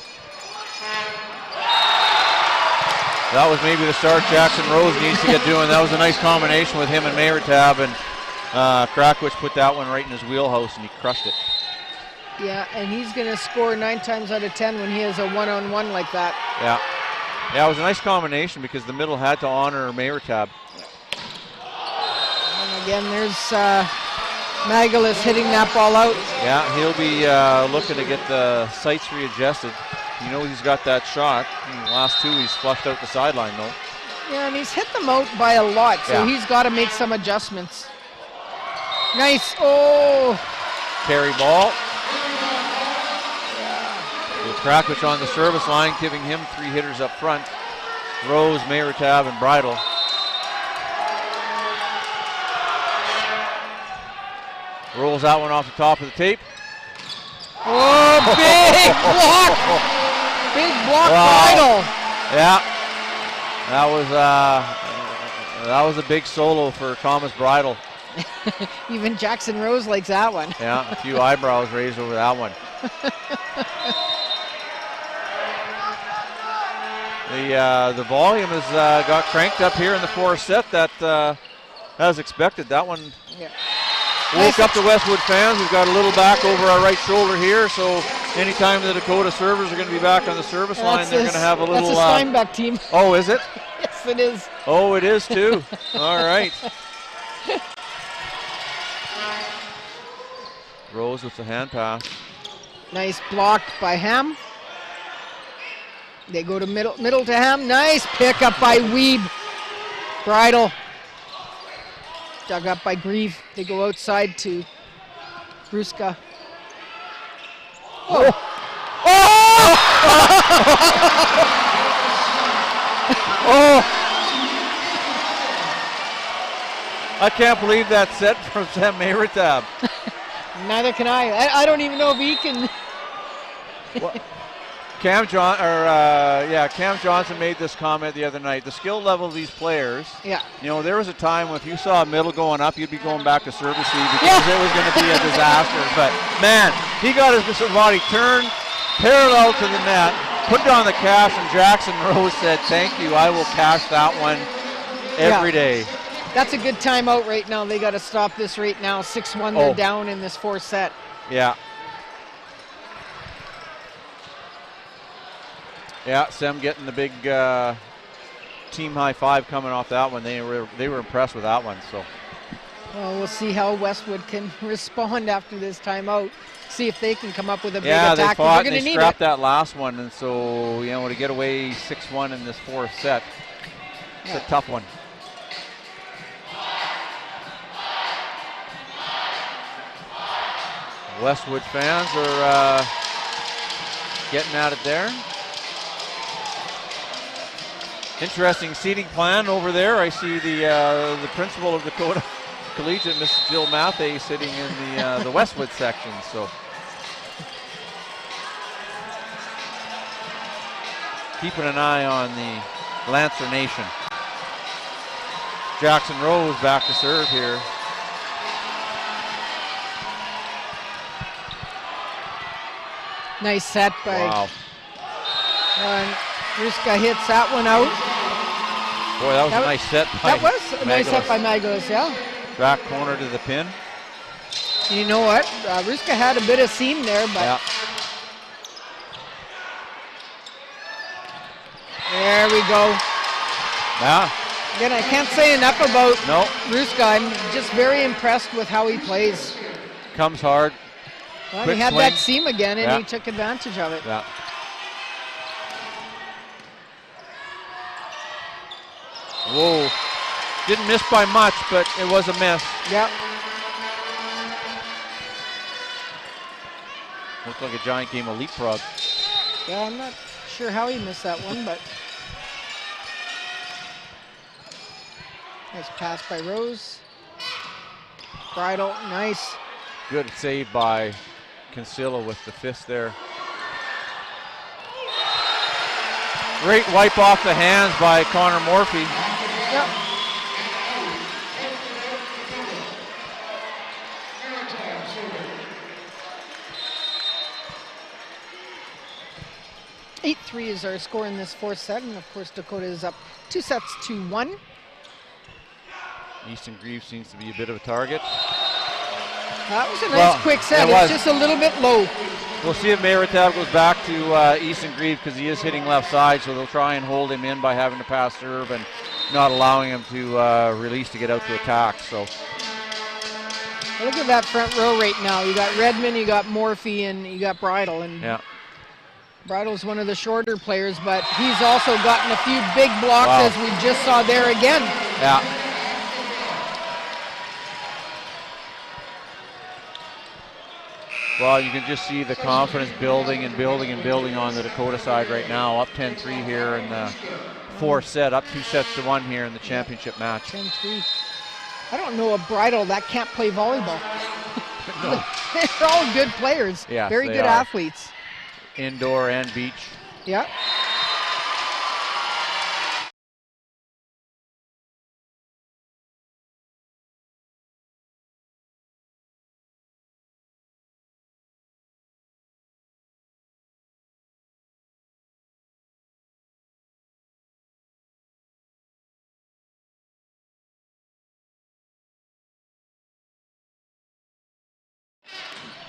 That was maybe the start Jackson Rose needs to get doing. That was a nice combination with him and Mayertab, and Krakowicz put that one right in his wheelhouse, and he crushed it. Yeah, and he's going to score 9 times out of 10 when he has a one-on-one like that. Yeah. Yeah, it was a nice combination because the middle had to honor Mayertab. And again, there's Magalis hitting that ball out. Yeah, he'll be looking to get the sights readjusted. You know he's got that shot. In the last two, he's flushed out the sideline, though. Yeah, and he's hit them out by a lot, so Yeah. he's got to make some adjustments. Nice. Oh. Carry ball. Krakowicz on the service line, giving him 3 hitters up front. Rose, Mayertab, and Bridle. Rolls that one off the top of the tape. Oh, big block! Big block, Bridle. Yeah, that was a big solo for Thomas Bridle. Even Jackson Rose likes that one. Yeah, a few eyebrows raised over that one. The volume has got cranked up here in the fourth set. That, as expected, that one woke up the Westwood fans. We've got a little back over our right shoulder here, so anytime the Dakota servers are going to be back on the service line, they're going to have a little... That's a Steinbeck team. Oh, is it? Yes, it is. Oh, it is too. All right. Rose with the hand pass. Nice block by Ham. They go to middle to Ham. Nice pickup by Weeb. Bridle. Dug up by Grieve. They go outside to Ruska. Oh! Oh! Oh! I can't believe that set from Sam Mayertab. Neither can I. I don't even know if he can. Cam Johnson made this comment the other night. The skill level of these players. Yeah. You know, there was a time when if you saw a middle going up, you'd be going back to service because it was going to be a disaster. But man, he got his body turned parallel to the net, put it on the cash, and Jackson Rose said, "Thank you. I will cash that one every day." That's a good timeout right now. They got to stop this right now. 6-1, they're down in this fourth set. Yeah. Yeah, Sem getting the big team high five coming off that one. They were impressed with that one. So. Well, we'll see how Westwood can respond after this timeout. See if they can come up with a big attack. They fought and they scrapped that last one, and so to get away 6-1 in this fourth set, it's a tough one. Westwood fans are getting at it there. Interesting seating plan over there. I see the principal of Dakota Collegiate, Mrs. Jill Mathey, sitting in the Westwood section. So keeping an eye on the Lancer Nation. Jackson Rose back to serve here. Nice set by. Wow. Ruska hits that one out. Boy, that was a nice set by That was a nice set by Magalis, yeah. Back corner to the pin. You know what? Ruska had a bit of seam there, but Yeah. there we go. Yeah. Again, I can't say enough about No. Ruska. I'm just very impressed with how he plays. Comes hard. Well, Quick he had swing. that seam again, and Yeah. he took advantage of it. Yeah. Whoa. Didn't miss by much, but it was a miss. Yep. Looked like a giant game of leapfrog. Yeah, I'm not sure how he missed that one, but nice pass by Rose. Bridle, nice. Good save by Kinsella with the fist there. Great wipe off the hands by Connor Morphy. Yep. (8-3) is our score in this fourth set, and of course Dakota is up 2-1. Easton Greaves seems to be a bit of a target. That was a nice quick set. It's just a little bit low. We'll see if Mayratab goes back to Easton Greaves because he is hitting left side, so they'll try and hold him in by having to pass serve and not allowing him to release to get out to attack. So Look at that front row right now. You got Redmond, you got Morphy, and you got Bridle. And yeah. Bridle's one of the shorter players, but he's also gotten a few big blocks, Wow. as we just saw there again. Yeah. Well, you can just see the confidence building and building and building on the Dakota side right now. Up 10-3 here in the fourth set, up 2-1 here in the championship match. 10-3. I don't know a Bridle that can't play volleyball. No. They're all good players. Yes, very they good are. athletes. Indoor and beach. Yeah.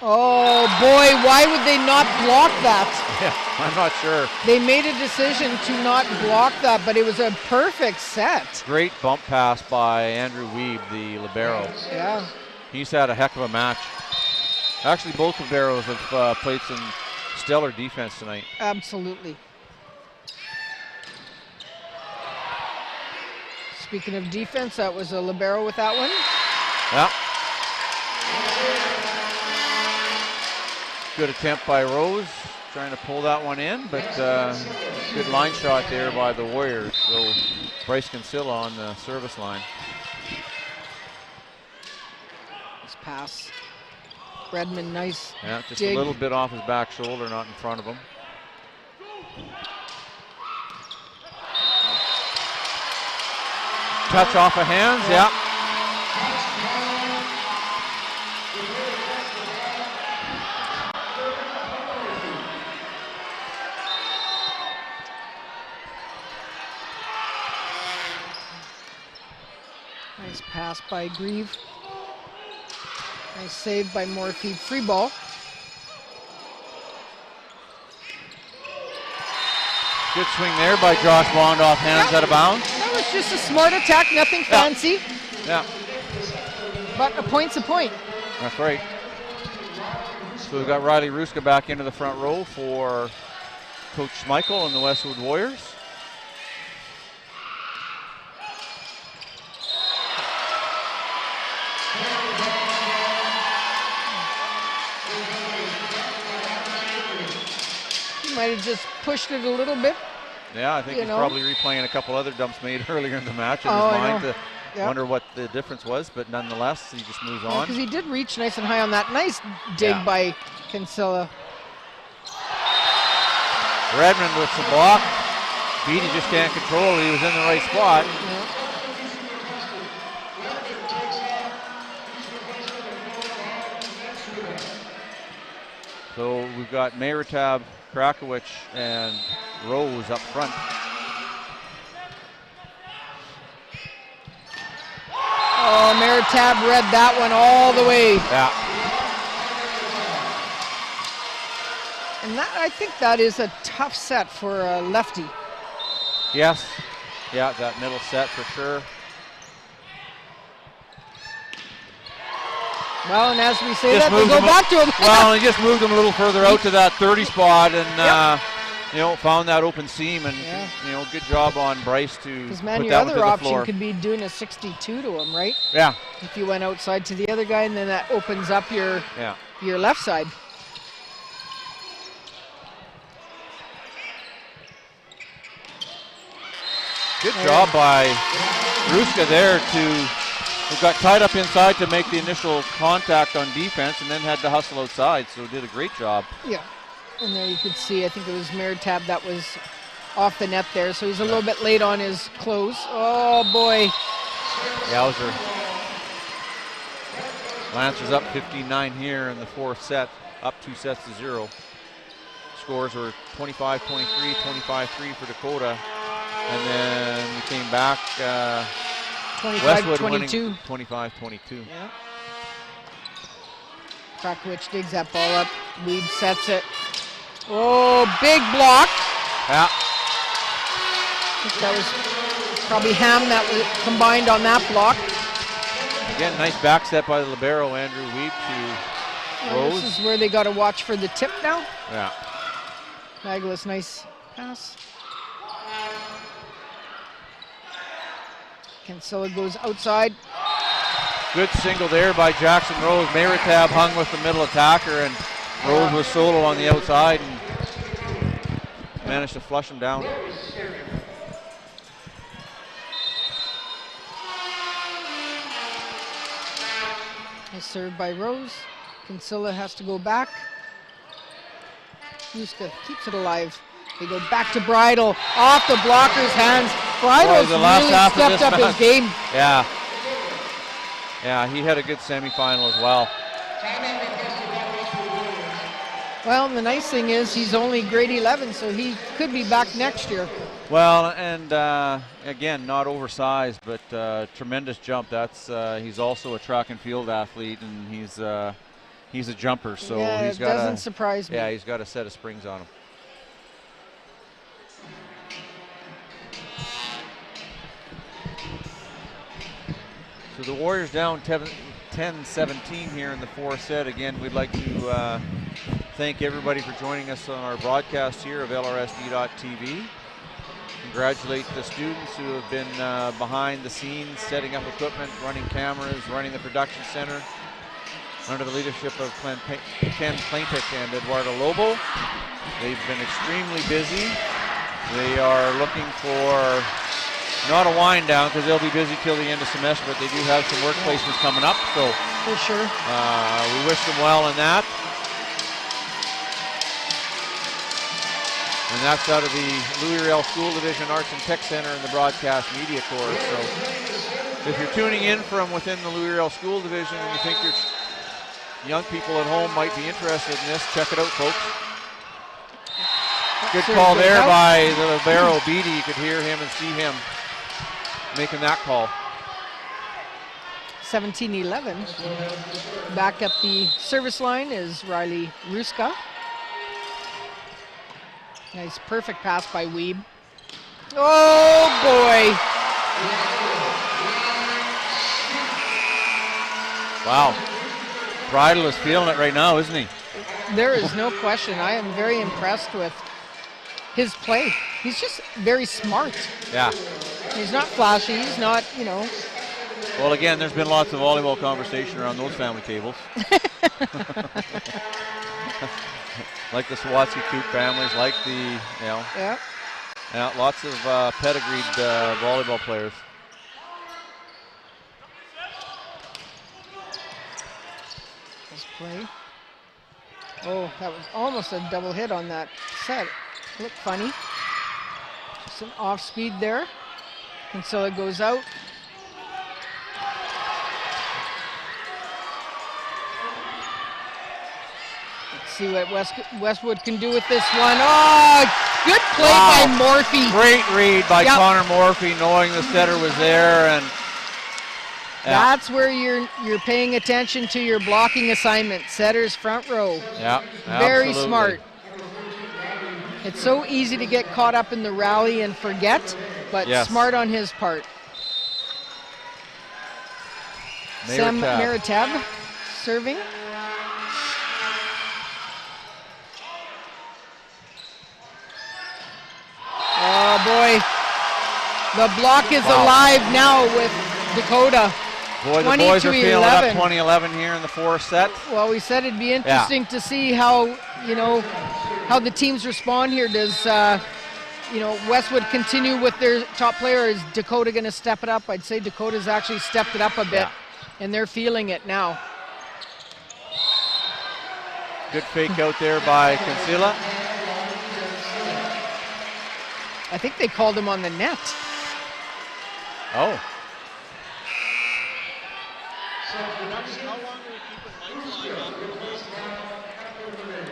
Oh boy, why would they not block that? Yeah, I'm not sure. They made a decision to not block that, but it was a perfect set. Great bump pass by Andrew Weeb, the libero. Yeah. He's had a heck of a match. Actually, both liberos have played some stellar defense tonight. Absolutely. Speaking of defense, that was a libero with that one. Yeah. Good attempt by Rose, trying to pull that one in, but good line shot there by the Warriors. So Bryce Kinsella on the service line. Nice pass. Redmond, nice. Yeah, just dig. a little bit off his back shoulder, not in front of him. Touch off of hands, yeah. Nice pass by Grieve. Nice save by Morphy. Free ball. Good swing there by Josh Bond off hands out of bounds. That was just a smart attack, nothing fancy. Yeah, But a point's a point. that's right. So we've got Riley Ruska back into the front row for Coach Schmeichel and the Westwood Warriors. He might have just pushed it a little bit. Yeah, I think he's probably replaying a couple other dumps made earlier in the match in his mind to wonder what the difference was, but nonetheless, he just moves on. Because he did reach nice and high on that. Nice dig by Kinsella. Redmond with the block. Beatty just can't control it. He was in the right spot. So we've got Mayratab, Krakowicz, and Rose up front. Oh, Mayratab read that one all the way. Yeah. And that, I think that is a tough set for a lefty. Yes. Yeah, that middle set for sure. Well, and as we say that, they go back to him. Well, he just moved him a little further out to that 30 spot and, you know, found that open seam. And, you know, good job on Bryce to Because, put man, your that one to other the option floor. could be doing a 62 to him, right? Yeah. If you went outside to the other guy, and then that opens up your left side. Good job by Ruska there who got tied up inside to make the initial contact on defense and then had to hustle outside, so did a great job. Yeah, and there you could see, I think it was Meritab that was off the net there, so he's a little bit late on his close. Oh, boy. Yowzer. Lancers up 15-9 here in the fourth set, up 2-0. Scores were 25-23, 25-3 for Dakota. And then we came back, Westwood winning 25-22. Yeah. Krakowicz digs that ball up. Weeb sets it. Oh, big block. Yeah. I think that was probably Ham that was combined on that block. Again, nice back set by the libero, Andrew Weeb to Rose. This is where they got to watch for the tip now. Yeah. Douglas, nice pass. Kinsella goes outside. Good single there by Jackson Rose. Meritab hung with the middle attacker, and Rose was solo on the outside and managed to flush him down. Nice serve by Rose. Kinsella has to go back. Yuska keeps it alive. They go back to Bridle, off the blocker's hands. Bridle's really stepped up his game. Yeah. Yeah, he had a good semifinal as well. Well, the nice thing is he's only grade 11, so he could be back next year. Well, and again, not oversized, but tremendous jump. That's he's also a track and field athlete, and he's a jumper, so yeah, he's got doesn't surprise me. Yeah, he's got a set of springs on him. So the Warriors down 10-17 here in the fourth set. Again, we'd like to thank everybody for joining us on our broadcast here of LRSD.TV. Congratulate the students who have been behind the scenes, setting up equipment, running cameras, running the production center, under the leadership of Ken Plaintick and Eduardo Lobo. They've been extremely busy. They are looking for not a wind down because they'll be busy till the end of semester, but they do have some work placements coming up, so for sure. We wish them well in that. And that's out of the Louis Riel School Division Arts and Tech Center in the Broadcast Media Course. So if you're tuning in from within the Louis Riel School Division and you think your young people at home might be interested in this, check it out, folks. Good call there by the libero, Beatty. You could hear him and see him making that call. 17-11. Back at the service line is Riley Ruska. Nice, perfect pass by Weeb. Oh, boy. Wow. Bridle is feeling it right now, isn't he? There is no question. I am very impressed with his play. He's just very smart. Yeah. He's not flashy. He's not, you know. Well, again, there's been lots of volleyball conversation around those family tables. Like the Sawatsky Coop families, like the, you know. Yeah. Yeah, lots of pedigreed volleyball players. Nice play. Oh, that was almost a double hit on that set. Looked funny. Just an off speed there. Kinsella goes out. Let's see what Westwood can do with this one. Oh, good play by Morphy. Great read by Connor Morphy, knowing the setter was there, and that's where you're paying attention to your blocking assignment. Setters front row. Yeah, very smart. It's so easy to get caught up in the rally and forget, but smart on his part. Sam Maritab serving. Oh boy, the block is alive now with Dakota. Boy, the boys are feeling up 20-11 here in the fourth set. Well, we said it'd be interesting to see how, you know, how the teams respond here. Does, you know, Westwood continue with their top player? Is Dakota going to step it up? I'd say Dakota's actually stepped it up a bit, and they're feeling it now. Good fake out there by Kinsella. I think they called him on the net. Oh. How long are we keeping lights on after the game?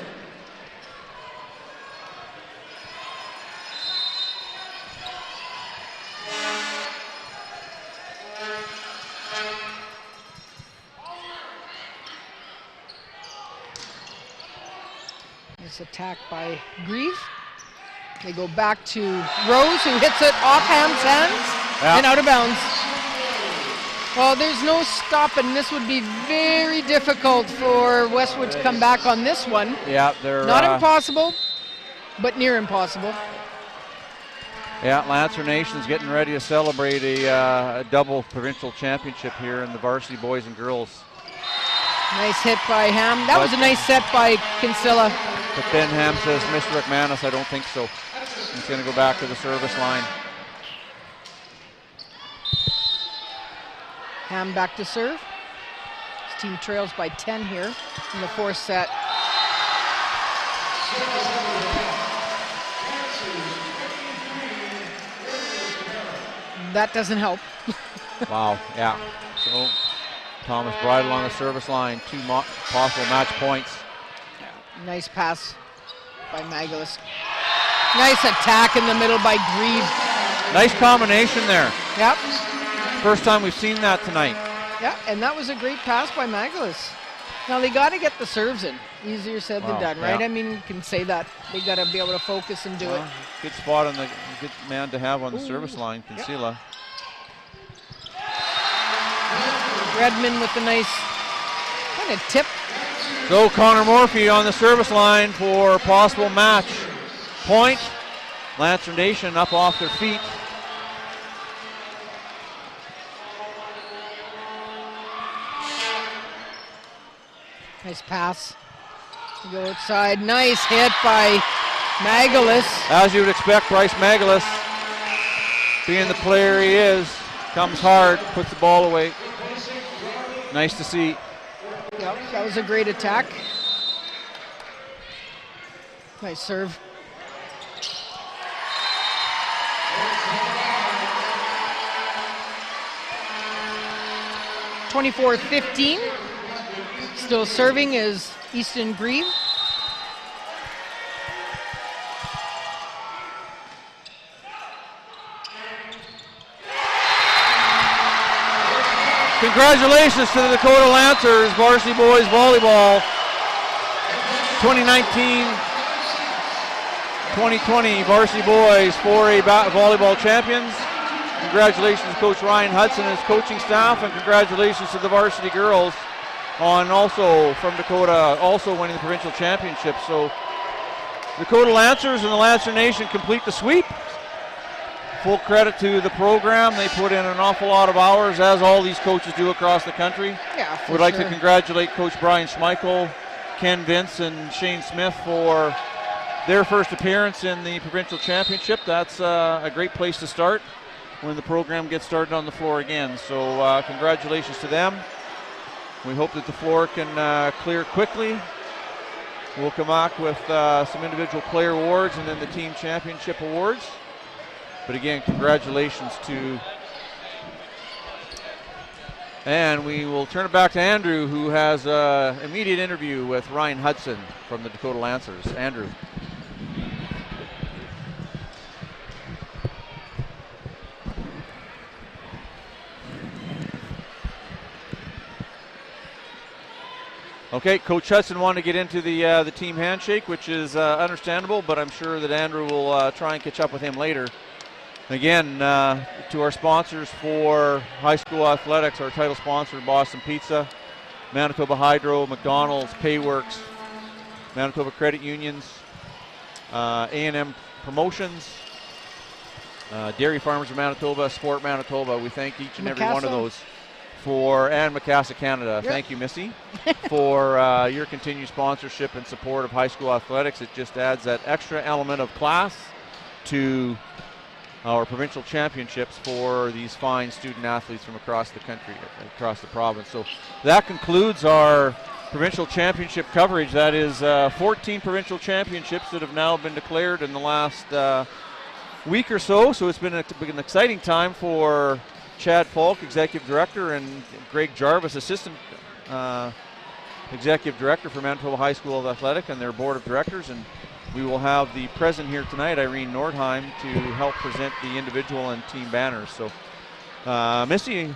This attack by Grieve. They go back to Rose, who hits it off Ham's hands and out of bounds. Well, there's no stopping. This would be very difficult for Westwood to come back on this one. Yeah, they're not impossible, but near impossible. Yeah, Lancer Nation's getting ready to celebrate a double provincial championship here in the varsity boys and girls. Nice hit by Ham. That was a nice set by Kinsella. But then Ham says, Mr. McManus, I don't think so. He's going to go back to the service line. Ham back to serve. His team trails by 10 here in the fourth set. That doesn't help. Wow, yeah. So Thomas Bridle on the service line, 2 possible match points. Nice pass by Magalus. Nice attack in the middle by Grieve. Nice combination there. Yep. First time we've seen that tonight. Yeah, and that was a great pass by Magalus. Now they got to get the serves in. Easier said than done, right? Yeah. I mean, you can say that. They got to be able to focus and do it. Good spot on the good man to have on the service line, Kinsella. Redmond with a nice kind of tip. So Connor Morphy on the service line for possible match point. Lancer Nation up off their feet. Nice pass. Go outside. Nice hit by Magalus. As you would expect, Bryce Magalus, being the player he is, comes hard, puts the ball away. Nice to see. Yep, that was a great attack. Nice serve. (24-15). Still serving is Easton Grieve. Congratulations to the Dakota Lancers varsity boys volleyball 2019-2020 varsity boys 4A volleyball champions. Congratulations to Coach Ryan Hudson and his coaching staff, and congratulations to the varsity girls on also from Dakota also winning the provincial championship. So Dakota Lancers and the Lancer Nation complete the sweep. Full credit to the program. They put in an awful lot of hours, as all these coaches do across the country. Yeah, We'd like to congratulate Coach Brian Schmeichel, Ken Vince, and Shane Smith for their first appearance in the provincial championship. That's a great place to start when the program gets started on the floor again. So congratulations to them. We hope that the floor can clear quickly. We'll come back with some individual player awards and then the team championship awards. But again, congratulations to, and we will turn it back to Andrew, who has an immediate interview with Ryan Hudson from the Dakota Lancers. Andrew. Okay, Coach Hudson wanted to get into the team handshake, which is understandable, but I'm sure that Andrew will try and catch up with him later. Again, to our sponsors for high school athletics, our title sponsor, Boston Pizza, Manitoba Hydro, McDonald's, Payworks, Manitoba Credit Unions, A&M Promotions, Dairy Farmers of Manitoba, Sport Manitoba. We thank each and every one of those and Macassa Canada. Yep. Thank you, Missy, for your continued sponsorship and support of high school athletics. It just adds that extra element of class to our provincial championships for these fine student athletes from across the country, across the province. So that concludes our provincial championship coverage. That is 14 provincial championships that have now been declared in the last week or so. So it's been an exciting time for Chad Falk, Executive Director, and Greg Jarvis, Assistant Executive Director for Manitoba High School of Athletic, and their Board of Directors. And we will have the president here tonight, Irene Nordheim, to help present the individual and team banners. So, Missy,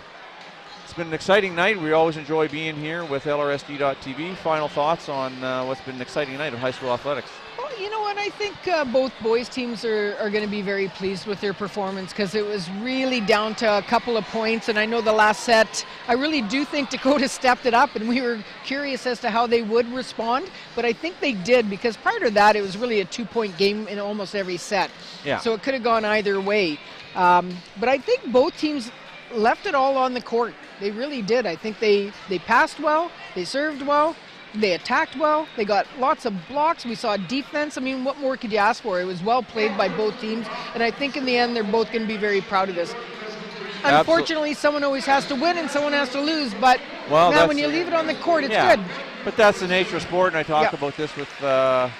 it's been an exciting night. We always enjoy being here with LRSD.TV. Final thoughts on what's been an exciting night of high school athletics? Well, you know what? I think both boys teams are going to be very pleased with their performance, because it was really down to a couple of points. And I know the last set, I really do think Dakota stepped it up, and we were curious as to how they would respond. But I think they did, because prior to that, it was really a 2-point game in almost every set. Yeah. So it could have gone either way. But I think both teams left it all on the court. They really did. I think they passed well, they served well, they attacked well, they got lots of blocks, we saw defense. I mean, what more could you ask for? It was well played by both teams, and I think in the end they're both going to be very proud of this. Unfortunately, someone always has to win and someone has to lose, but man, when you leave it on the court, it's good. But that's the nature of sport, and I talk about this with our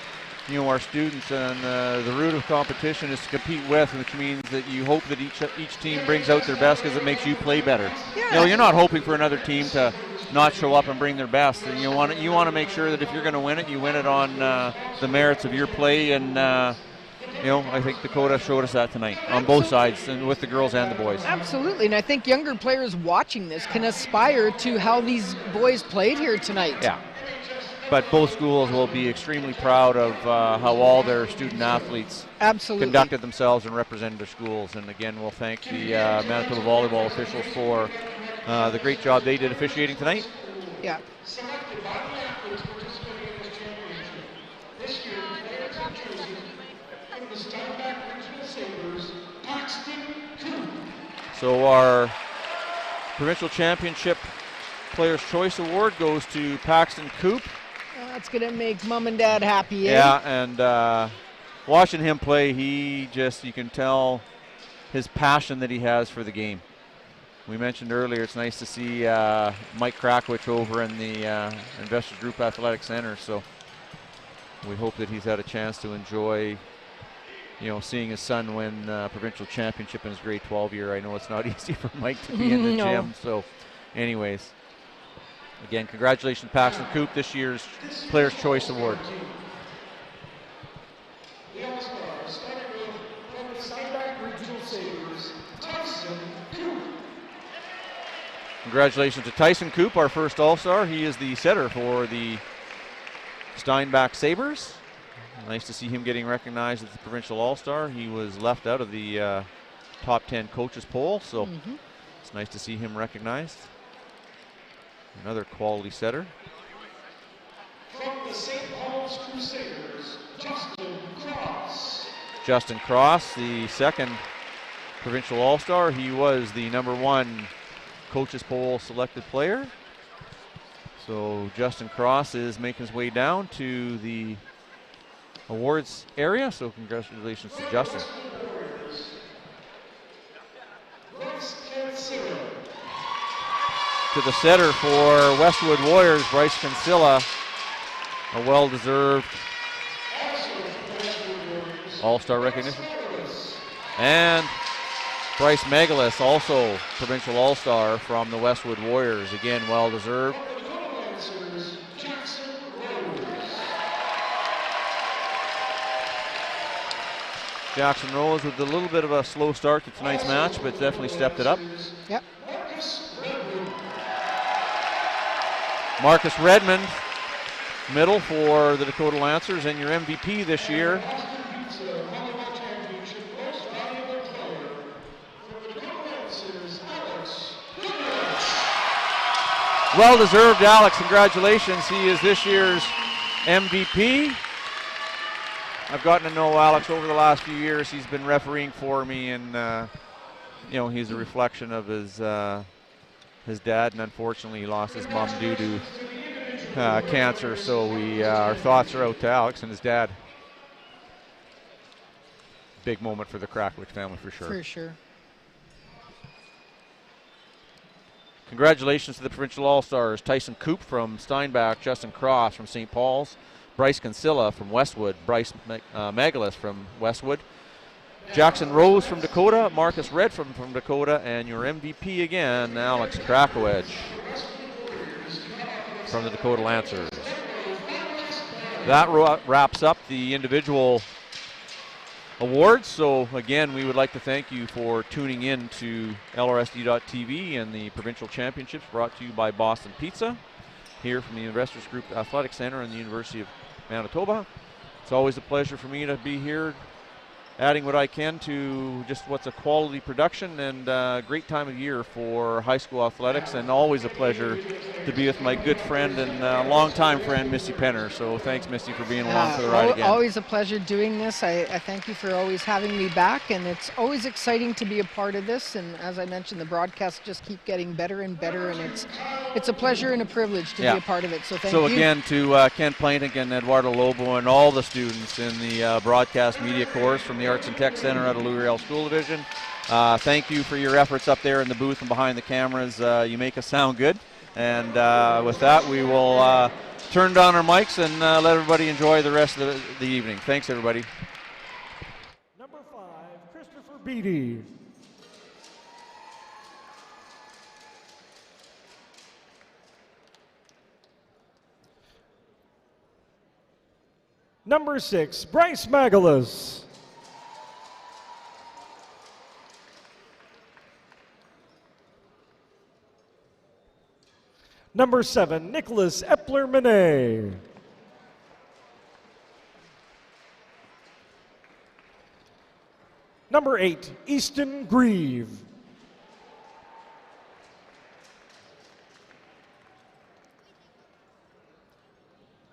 students, and the root of competition is to compete with, which means that you hope that each team brings out their best because it makes you play better. Yeah. You're not hoping for another team to not show up and bring their best. And you want to make sure that if you're going to win it, you win it on the merits of your play. And I think Dakota showed us that tonight on both sides, and with the girls and the boys. Absolutely, and I think younger players watching this can aspire to how these boys played here tonight. Yeah. But both schools will be extremely proud of how all their student athletes conducted themselves and represented their schools. And again, we'll thank the Manitoba Volleyball officials for the great job they did officiating tonight. Yeah. So our provincial championship Players' Choice Award goes to Paxton Coop. That's going to make Mom and Dad happy, Yeah, and watching him play, you can tell his passion that he has for the game. We mentioned earlier, it's nice to see Mike Krakowicz over in the Investors Group Athletic Center, so we hope that he's had a chance to enjoy, seeing his son win provincial championship in his grade 12 year. I know it's not easy for Mike to be in the gym, so anyways. Again, congratulations, Paxton Coop, this year's Players' Choice Award. Congratulations to Tyson Coop, our first All-Star. He is the setter for the Steinbach Sabres. Nice to see him getting recognized as the provincial All-Star. He was left out of the top 10 coaches poll, so it's nice to see him recognized. Another quality setter. From the St. Paul's Crusaders, Justin Cross, the second provincial All-Star. He was the #1 coaches poll selected player. So Justin Cross is making his way down to the awards area. So congratulations to Justin. To the setter for Westwood Warriors, Bryce Kinsilla, a well-deserved All-Star recognition. And Bryce Megalis, also provincial All-Star from the Westwood Warriors, again well-deserved. Jackson Rose with a little bit of a slow start to tonight's match, but definitely stepped it up. Yep. Marcus Redmond, medal for the Dakota Lancers, and your MVP this year. Well-deserved, Alex. Congratulations. He is this year's MVP. I've gotten to know Alex over the last few years. He's been refereeing for me, and you know, he's a reflection of his dad, and unfortunately he lost his mom due to cancer. So our thoughts are out to Alex and his dad. Big moment for the Krakowicz family for sure. For sure. Congratulations to the Provincial All-Stars, Tyson Coop from Steinbach, Justin Cross from St. Paul's, Bryce Consilla from Westwood, Bryce Magalis from Westwood, Jackson Rose from Dakota, Marcus Red from Dakota, and your MVP again, Alex Krakowicz from the Dakota Lancers. That wraps up the individual awards. So again, we would like to thank you for tuning in to LRSD.TV and the Provincial Championships brought to you by Boston Pizza here from the Investors Group Athletic Center and the University of Manitoba. It's always a pleasure for me to be here, adding what I can to just what's a quality production and a great time of year for high school athletics, and always a pleasure to be with my good friend and longtime friend, Missy Penner. So thanks, Missy, for being along for the ride again. Always a pleasure doing this. I thank you for always having me back, and it's always exciting to be a part of this. And as I mentioned, the broadcasts just keep getting better and better, and it's a pleasure and a privilege to be a part of it. So thank you. So again, to Ken Plantick and Eduardo Lobo and all the students in the broadcast media course from the Arts and Tech Center out of Riel School Division, thank you for your efforts up there in the booth and behind the cameras. You make us sound good. And with that, we will turn down our mics and let everybody enjoy the rest of the evening. Thanks, everybody. Number 5, Christopher Beatty. Number 6, Bryce Magalis. Number 7, Nicholas Epler-Manet. Number 8, Easton Grieve.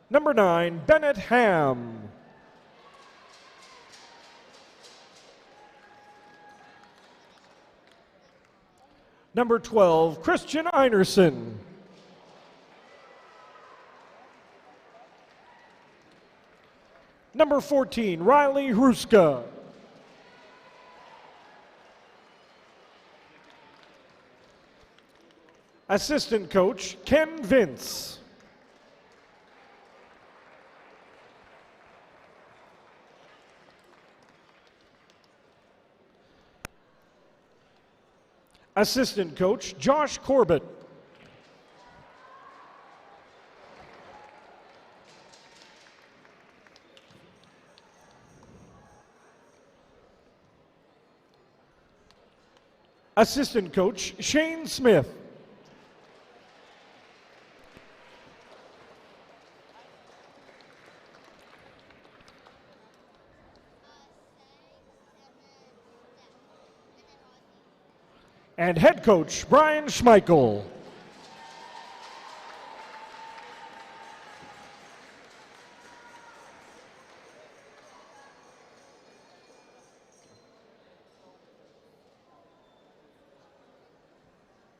Number 9, Bennett Ham. Number 12, Christian Einerson. Number 14, Riley Hruska. Assistant coach, Ken Vince. Assistant coach, Josh Corbett. Assistant coach, Shane Smith. And head coach, Brian Schmeichel.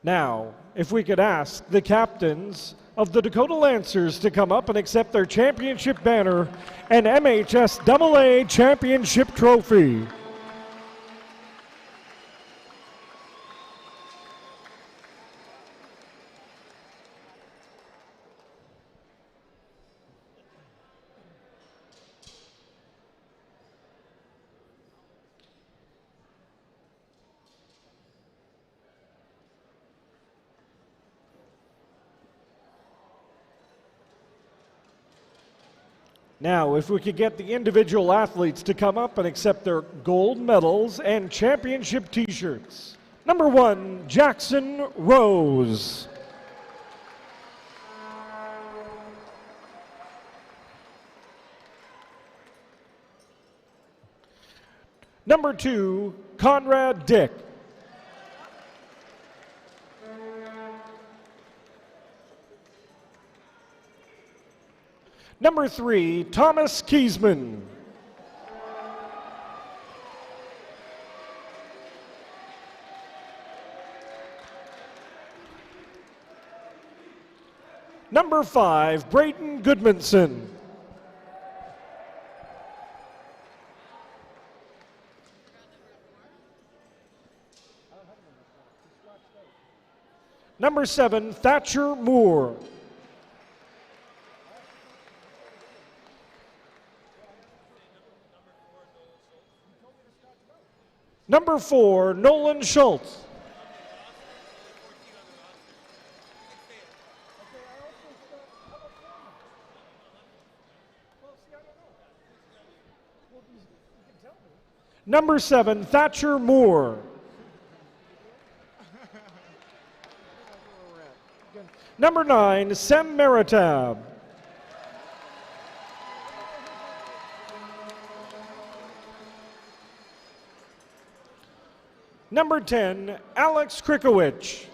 Now, if we could ask the captains of the Dakota Lancers to come up and accept their championship banner and MHSAA championship trophy. Now, if we could get the individual athletes to come up and accept their gold medals and championship t-shirts. Number 1, Jackson Rose. Number 2, Conrad Dick. Number 3, Thomas Kiesman. Number 5, Braden Goodmanson. Number 7, Thatcher Moore. Number 4, Nolan Schultz. Number 7, Thatcher Moore. Number 9, Sem Meritab. Number 10, Alex Krikowicz.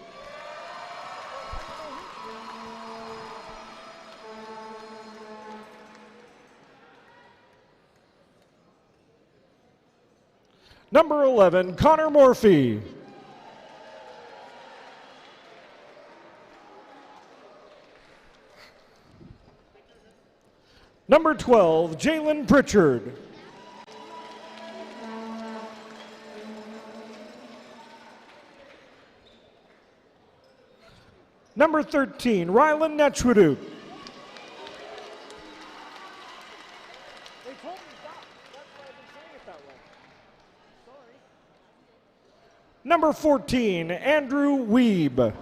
Number 11, Connor Morphy. Number 12, Jalen Pritchard. Number 13, Rylan Netchwaduk. Number 14, Andrew Weeb.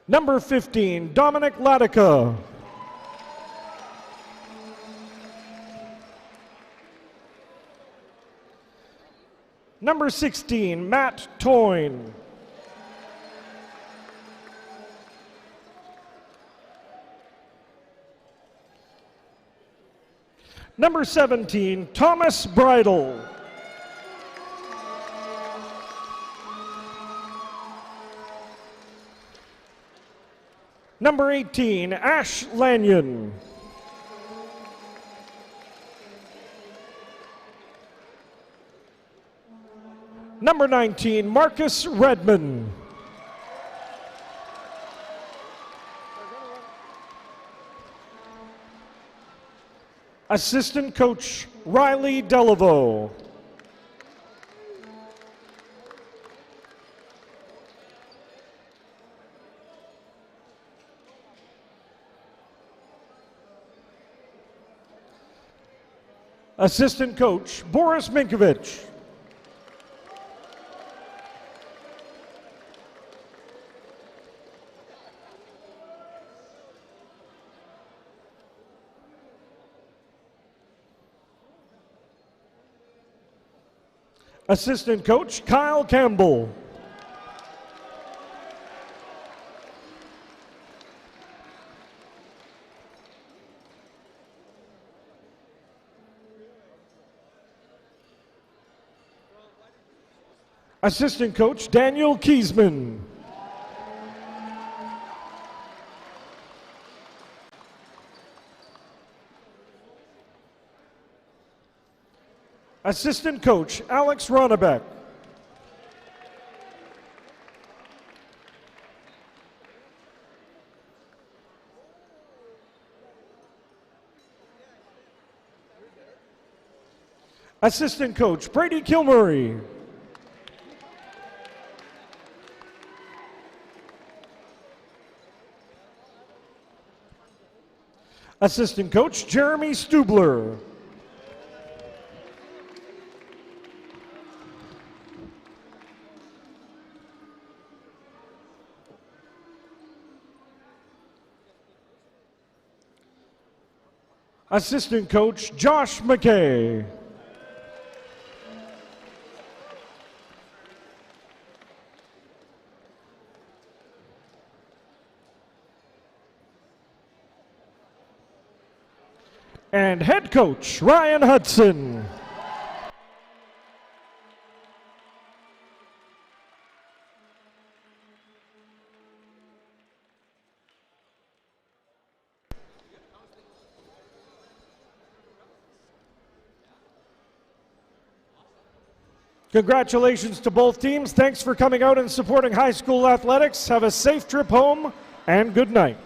Number 15, Dominic Ladica. Number 16, Matt Toyne. Number 17, Thomas Bridle. Number 18, Ash Lanyon. Number 19, Marcus Redman. Assistant coach, Riley Delaveau. Assistant coach, Boris Minkovich. Assistant coach, Kyle Campbell. Assistant coach, Daniel Kiesman. Assistant coach, Alex Ronnebeck. Assistant coach, Brady Kilmurray. Assistant coach, Jeremy Stubler. Assistant coach, Josh McKay. and head coach Ryan Hudson. Congratulations to both teams. Thanks for coming out and supporting high school athletics. Have a safe trip home and good night.